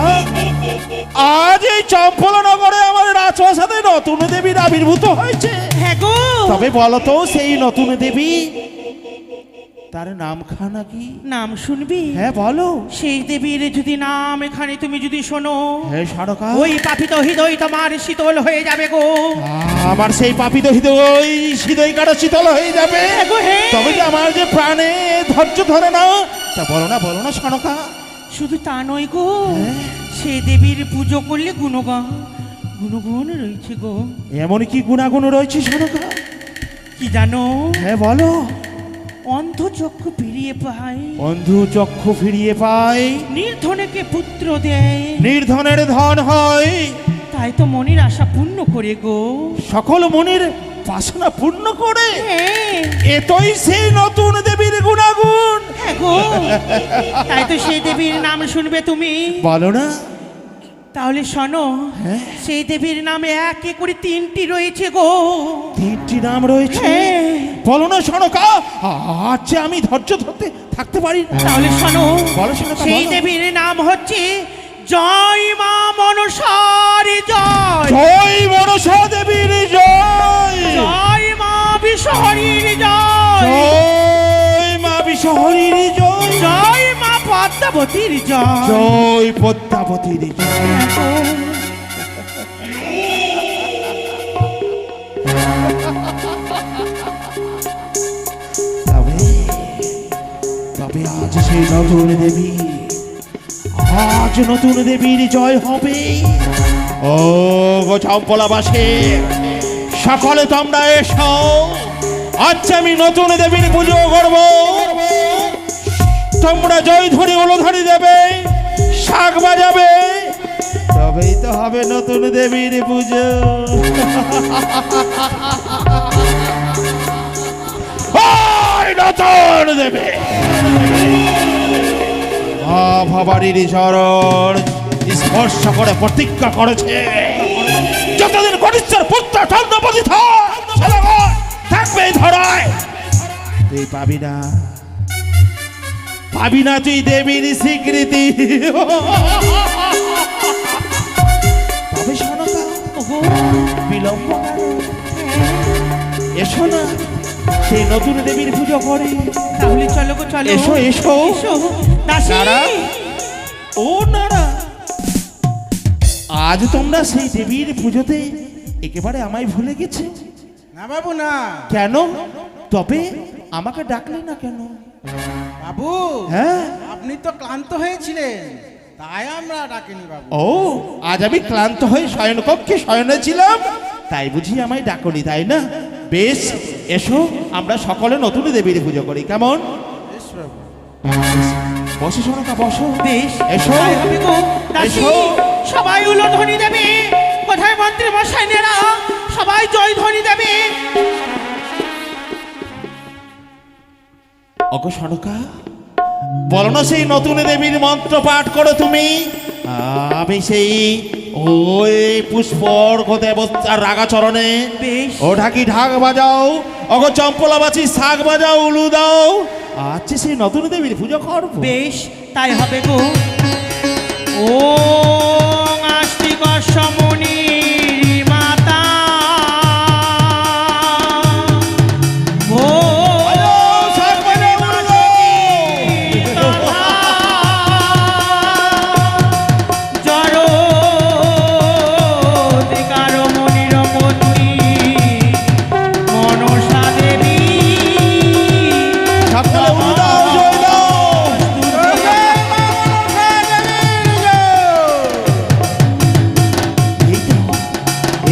আজ এই চম্পল নগরে আমার রাজপ্রাসাদে নতুন দেবীর আবির্ভূত হয়েছে। হ্যাঁ গো, তবে বলো তো সেই নতুন দেবী তার নামখানা কি? নাম শুনবি? হ্যাঁ বলো। সেই দেবীর যদি নাম এখানে তুমি যদি শোনো, হ্যাঁ সনকা, ওই পাপিত হৃদয় তোমার শীতল হয়ে যাবে গো। আমার সেই পাপিত হৃদয় হৃদয় কাটা শীতল হয়ে যাবে। হ্যাঁ গো, হ্যাঁ। তবে যে আমার যে প্রাণে ধৈর্য ধরে না, তা বলো না সনকা। শুধু তা নয় গো, সে দেবীর পুজো করলে গুণগান গুণগুণ রয়েছে গো। এমন কি গুণাগুণ রয়েছে সনকা? কি জানো? হ্যাঁ বলো। অন্ধ চক্ষু ফিরিয়ে পায়, বন্ধু চক্ষু ফিরিয়ে পায়, নির্ধনেকে পুত্র দেয়, নির্ধনের ধন হয়, তাই তো মনের আশা পূর্ণ করে গো। সকল মনের বাসনা পূর্ণ করে। হ্যাঁ, এতই সেই নতুন দেবীর গুণাগুণ। হ্যাঁ গো, তাই তো সেই দেবীর নাম শুনবে তুমি। বলো না। তাহলে শোনো, সেই দেবীর নামে একে করে 3টি রয়েছে গো। 3টি নাম রয়েছে? হ্যাঁ। বলো না সনকা, আচ্ছা আমি ধৈর্য ধরতে থাকতে পারি না। তাহলে শোনো, বলো সনকা, সেই বলো। দেবীর নাম হচ্ছে জয় মা মনসার জয়। জয় মনসা দেবীর জয়, জয় মা বিশ্বহরীর জয়, জয় মা বিশ্বহরীর জয়, জয় মা পদ্মাবতীর জয়। জয় পদ্মাবতীর জয়। তবে তবে আজ সেই নতুন দেবী, আজ নতুন দেবীর জয় হবে। ও গো চম্পলাবাসী, সকলে তোমরা এসো, আজ আমি নতুন দেবীর পুজো করব। তোমরা জয় ধ্বনি উলুধ্বনি দেবে, শাক বাজাবে, তবেই তো হবে নতুন দেবীর পুজো। ওই নতুন দেবী ভবানীর চরণ স্পর্শ করে প্রতিজ্ঞা করেছে, যতদিন কনিষ্ঠের পুত্র চন্দ্রপতি থাকবে এই ধরায়, তুই পাবি না, পাবি না তুই দেবীর স্বীকৃতি। তবে শোনো তো, বিলম্ব কেন? এসো না, সেই নতুন দেবীর পুজো করে। তাহলে চলো গো চলো। এসো এসো। দাসী, নারা, ও নারা, আজ তোমরা সেই দেবীর পুজোতে একেবারে আমায় ভুলে গেছে। না বাবু না। কেন? তবে আমাকে ডাকলে না কেন? বাবু, হ্যাঁ, আপনি তো ক্লান্ত হয়েছিলেন, তাই আমরা ডাকিনি বাবু। ও আজ আমি ক্লান্ত হয়ে শয়নকক্ষে শয়নে ছিলাম, তাই বুঝি আমায় ডাকনি, তাই না? বেশ, এসো আমরা সকলে নতুন দেবীর পুজো করি, কেমন? বেশ বাবু। বসো সোনকা, বসো। বেশ, এসো। তাই হবে গো। দাসী, এসো। সবাই উলুধ্বনি দেবে, কোথায় মন্ত্রী মশাইনেরা সবাই জয় ধ্বনি দেবে। অগো সনকা, বলো না সেই নতুন দেবীর মন্ত্র পাঠ করো তুমি। আমি সেই ওই পুষ্পর দেবতার রাগা চরণে বেশ। ও ঢাকি ঢাক বাজাও, অগো চম্পলাবাচি শাক বাজাও, উলু দাও, আচ্ছা সেই নতুন দেবীর পুজো করবো। বেশ, তাই হবে গো। ও আস্তিক সমনি মাতা, ও শাক বাজাও, উলু দাও। জড় দিকার মনির পত্নী মনসা দেবী, সকলে উলু দাও, জয় দাও।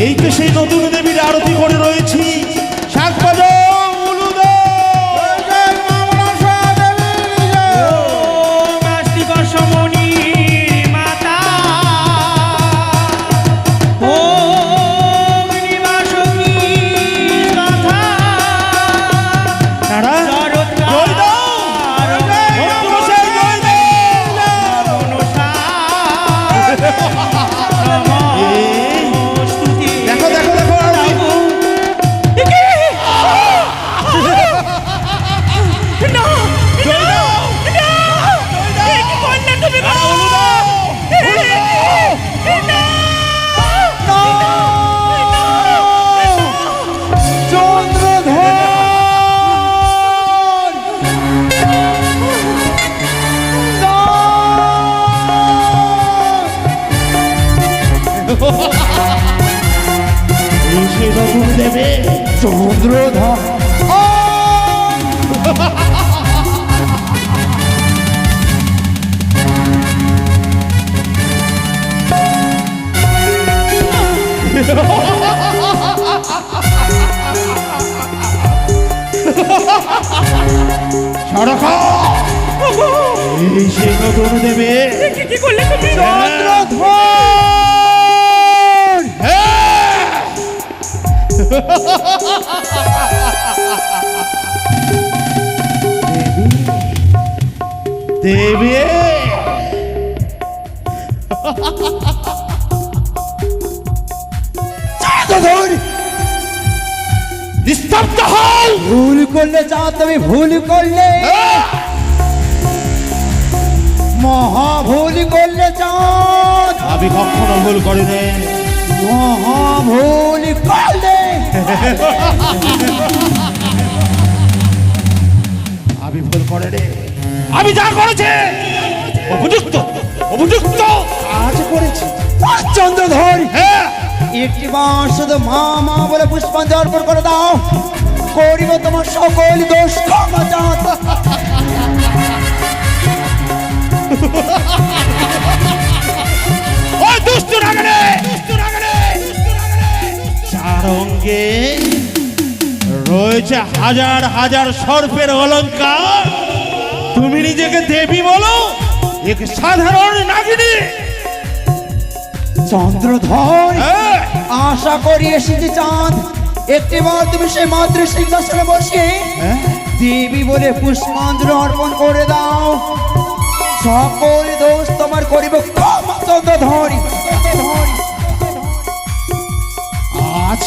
এই তো সেই নতুন দেবীর আরতি করে রয়েছি, শাক বাজাও, উলু দাও। নাস্তিক সমনি মাতা, ও নিবাসী কথা, নারা, জয় দাও। মন্ত্রমশাই, জয় দাও। দেখো দেখো দেখো, আরতি। জয় দাও। নারা, উলু দাও। এই সেই নতুন দেবে চন্দ্রধর। সরকা, এই সেই নতুন দেবে কি করলে তুমি? চন্দ্রধর। হ্যাঁ। দেবী, নিস্তব্ধ হও। ভুল করলে যা তুমি ভুল করলে, মহা ভুল করলে চাঁদ, আমি কখনো ভুল করি নাই। মহা ভুল করলে আমি ভুল করে রে, আমি যা করেছে উপযুক্ত, উপযুক্ত আজ করেছি চন্দ্রধর। হ্যাঁ, একটি বার শুধু মা মা বলে পুষ্পাঞ্জলি অর্পণ করে দাও, করিব তোমার সকল দোষ ক্ষমা চাঁদ। ওই দুষ্ট রাগরে, চার অঙ্গে রয়েছে হাজার হাজার সর্পের অলংকার, তুমি নিজেকে দেবী বলো, এক সাধারণ নাগিনী। চন্দ্রধর, হ্যাঁ, আশা করি এসেছি চাঁদ, একটিবার তুমি সেই মাতৃ সিংহাসনে বসে দেবী বলে পুষ্পাঞ্জলি অর্পণ করে দাও, সকল দোষ তোমার করিব ক্ষমা চন্দ্রধর। আজ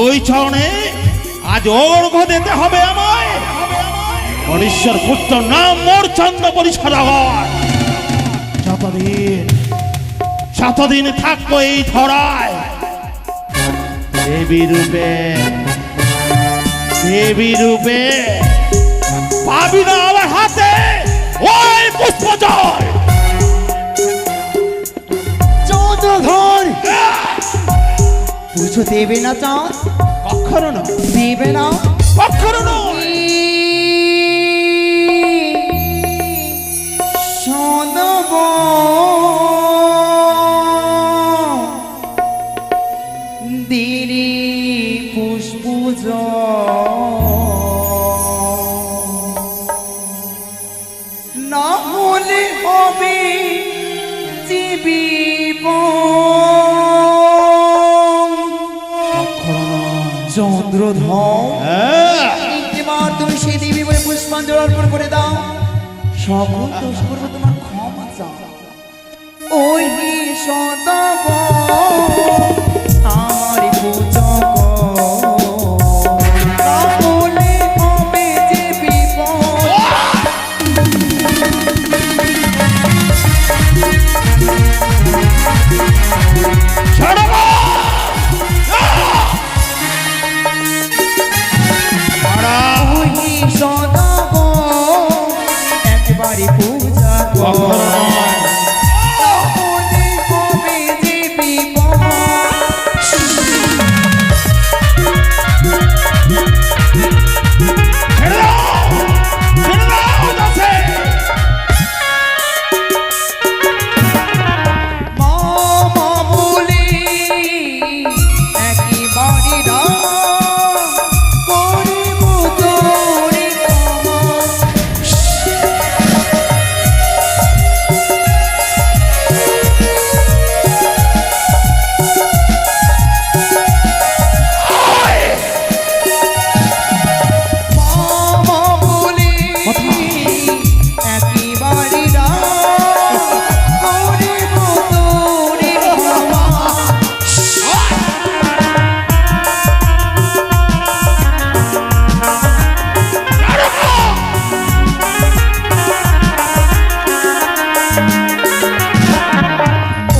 ওই চরণে আজ অর্ঘ্য দিতে হবে আমায়। ঈশ্বর পুত্র নাম মোর চন্দ্র পরিষদাগর, যতদিন থাকবো এই ধরায় দেবী রূপে, দেবী রূপে পাবি না আমার হাতে ওই পুষ্পজল। চন্দ্রধর, পুজো দেবে না চাঁদ? কখনো না, দেবে না? কখনো নয়। শোনব দিরি পুষ্পুজ না হলে হবে জীবিব চন্দ্রধর, হ্যাঁ, একটিবার তুমি সেই দেবী বলে পুষ্পাঞ্জলি অর্পণ করে দাও, সকল দোষ করবো তোমার ক্ষমা চাও। ওই সদব আমার পূজক তাহলে হবে যে বিপদ। ছাড়ো না। ওই সদব একবারে পূজা কখনো নয়। তাহলে হবে যে বিপদ। ছেড়ে দাও, ছেড়ে দাও দাসে। মামা বলে একেবারে না করিব তোরে ক্ষমা। মামা বলে একেবারে না করিব তোরে ক্ষমা।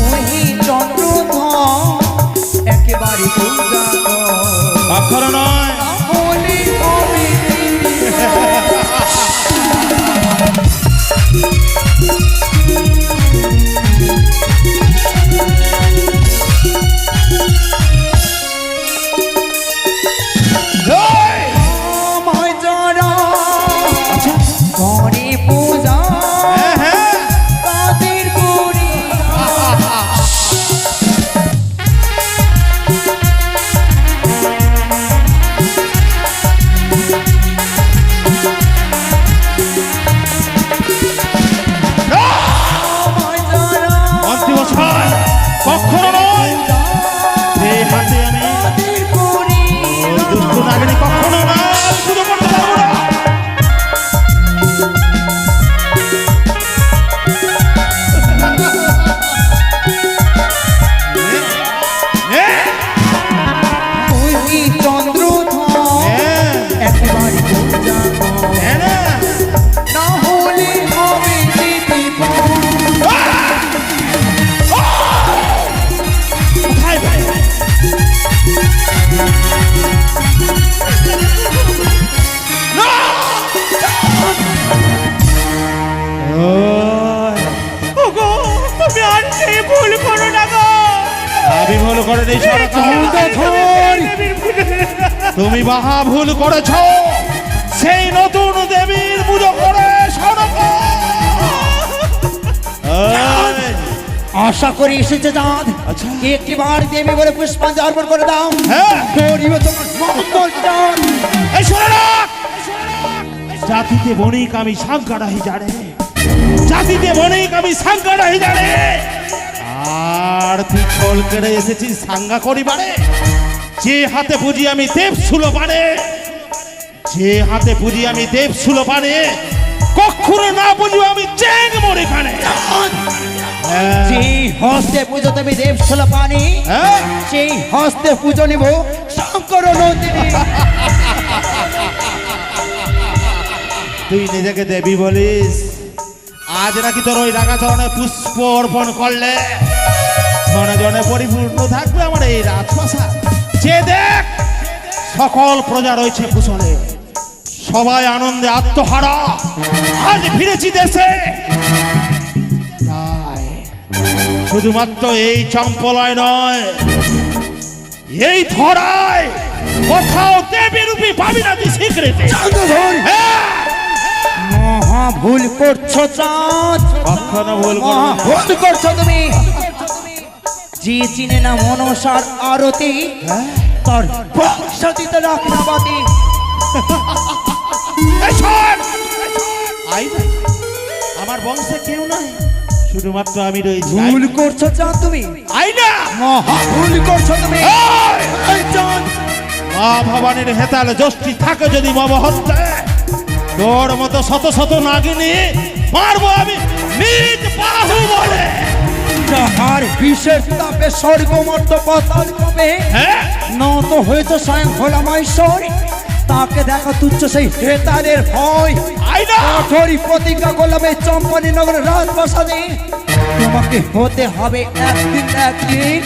ওই চন্দ্রধর একেবারে পূজা কর, কখনো নয়। তাহলে হবে জয়। আমায় যারা করে পূজা হ্যাঁ, হ্যাঁ, তাদের করি আমি ভুল করিনি সরকার। তুমি বাহা ভুল করেছ, সেই নতুন দেবীর পুজো করে সরকার। আশা করি এসেছে চাঁদ। আচ্ছা। একটিবার দেবী বলে পুষ্পাঞ্জলি অর্পণ করে দাও। হ্যাঁ। করিব তোমার মঙ্গল চাঁদ। এই শোনো না, জাতিতে বণিক আমি সাংকারাহি জানে, জাতিতে বণিক আমি সাংকারাহি জানে, আর তুই ছল কেড়ে এসেছিস সাঙ্গা করিবারে। যে হাতে পুজি আমি দেব শুলো পারে, যে হাতে পুজি আমি দেব শুলো পারে, কখনো না বুঝবো আমি চেং মরে খানে। সেই হস্তে পুজো তুমি দেব ছোলা পানি, হ্যাঁ? সেই হস্তে পুজো নিব শঙ্কর নন্দিনী। তুই নিজেকে দেবী বলিস, আজ নাকি তোর ওই রাগা চরণে পুষ্প অর্পণ করলে জনে জনে পরিপূর্ণ থাকবে আমার এই রাজপ্রাসাদ। যে দেখ সকল প্রজা রয়েছে কুশলে, সবাই আনন্দে আত্মহারা, আজ ফিরেছি দেশে। তাই শুধুমাত্র এই চম্পলায় নয়, এই ধরায় কোথাও দেবী রূপী পাবি না তুই স্বীকৃতি। হ্যাঁ, মহা ভুল করছো চাঁদ, কখনো ভুল করবি মহা না। ভুল করছো তুমি। যে চিনে না মনসার আরতি, তার বংশ দিতে রাখনাবাদী। এই শোন, আই ভাই, আমার বংশে কেউ নাই, শুধুমাত্র আমি রয়েছি। ভুল করছো চাঁদ তুমি, আই না, মহা ভুল করছো তুমি। এই! এই চাঁদ, মা ভবানীর হেতাল যষ্টি থাকে যদি মম হত্যে, তোর মতো শত শত নাগিনী মারবো আমি নিজ বাহু বলে। যাহার বিশেষ তাপে স্বর্গমর্ত পাতাল কবে হ্যাঁ, নত হয়েছে স্বয়ং ভোলামহেশ্বর, তাকে দেখা তুচ্ছ সেই হেতালের ভয়। আই না, কঠোরই প্রতিজ্ঞা করলাম এই চম্পানী নগরের রাজপ্রাসাদে তোমাকে হতে হবে একদিন একদিন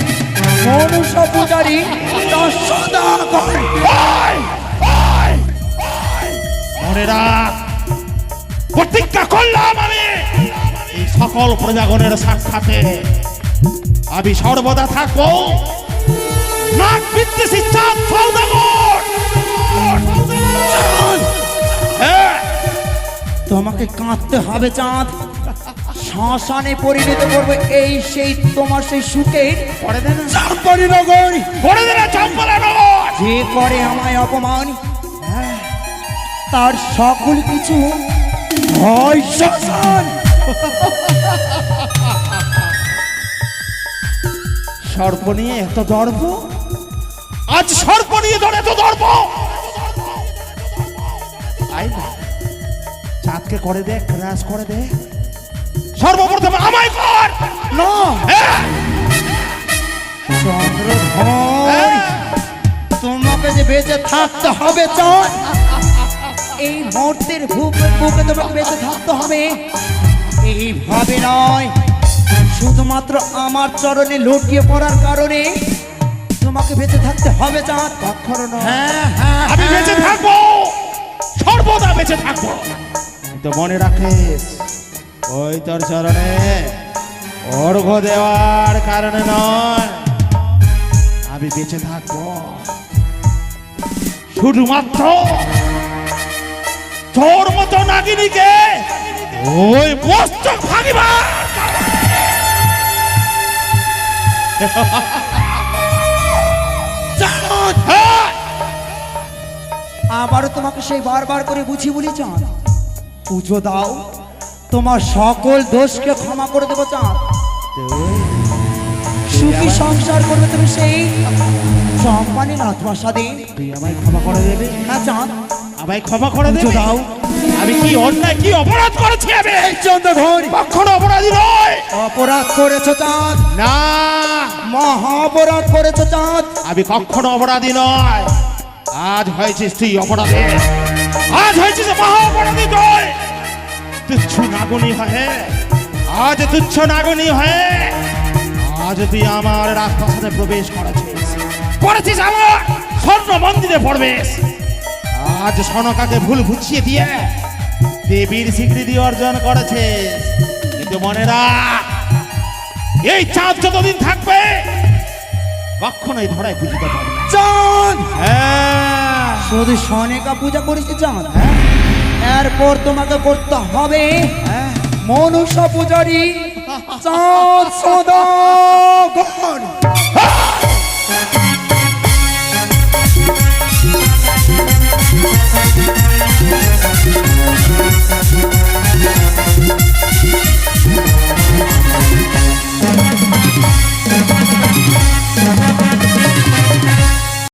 মনুষ্য পূজারী সদাগর। ওই! ওই! ওই! মনে রাখ, প্রতিজ্ঞা করলাম আমি এই সকল প্রজাগণের সাক্ষাতে আমি সর্বদা থাকবো নাক বিদ্বেষী চাঁদ সওদাগর। হ্যাঁ, তোমাকে কাঁদতে হবে চাঁদ, শ্মশানে পরিণত করবে এই সেই তোমার সেই সুখের পরে দে না, চম্পানী নগর। পরে দে না চম্পলা নগর। যে করে আমায় অপমান, তার সকল কিছু হয় শ্মশান। সর্প নিয়ে এত দর্প, আজ সর্প নিয়ে ধরে এত দর্প। আই না, চাঁদকে করে দে, ক্রাশ করে দে, সর্বপ্রথম আমায় কর। না হ্যাঁ, চন্দ্রধর, হ্যাঁ। তোমাকে যে বেঁচে থাকতে হবে চাঁদ, এই মুহূর্তের বুকে তোমাকে বেঁচে থাকতে হবে। এইভাবে নয়, শুধুমাত্র আমার চরণে লুটিয়ে পড়ার কারণে তোমাকে বেঁচে থাকতে হবে চাঁদ। কখনো নয়। হ্যাঁ হ্যাঁ, আমি বেঁচে থাকবো, সর্বদা বেঁচে থাকবো। কিন্তু মনে রাখিস, ওই তোর চরণে অর্ঘ্য দেওয়ার কারণে নয়, আমি বেঁচে থাকবো শুধুমাত্র তোর মতো নাগিনীকে ওই মস্তক ভাঙিবার। চাঁদ, হ্যাঁ, আবারও তোমাকে সেই বারবার করে বুঝি বলি চাঁদ, পুজো দাও, তোমার সকল দোষকে ক্ষমা করে দেবো চাঁদ। সুখী সংসার করবে তুমি সেই চম্পানী রাজপ্রাসাদে। তুই আমায় ক্ষমা করে দেবে? হ্যাঁ চাঁদ, আমায় ক্ষমা করে পুজো দেবে? দাও। আমি কি অন্যায়, কি অপরাধ করেছি আমি? এই চন্দ্রধর, কখনো অপরাধী নয়। অপরাধ করেছো চাঁদ, না, মহা অপরাধ করেছো চাঁদ। আমি কখনো অপরাধী নয়। আজ হয়েছিস তুই অপরাধী, আজ হয়েছিস মহা অপরাধী তুই। তুচ্ছ নাগনি হয়ে, আজ তুচ্ছ নাগনি হয়ে আজ তুই আমার রাজপ্রাসাদে প্রবেশ করেছিস, করেছিস আমার স্বর্ণ মন্দিরে প্রবেশ। আজ সনকাকে ভুল বুঝিয়ে দিয়ে দেবীর স্বীকৃতি অর্জন করেছিস। কিন্তু মনে রাখ, এই চাঁদ যতদিন থাকবে কখনোই ধরায় বুঝতে পারবে না। চাঁদ হ্যাঁ শুধু সনেকা পূজা করিস চাঁদ, এরপর তোমাকে করতে হবে মনুষ্য পূজারী চাঁদ সদাগর।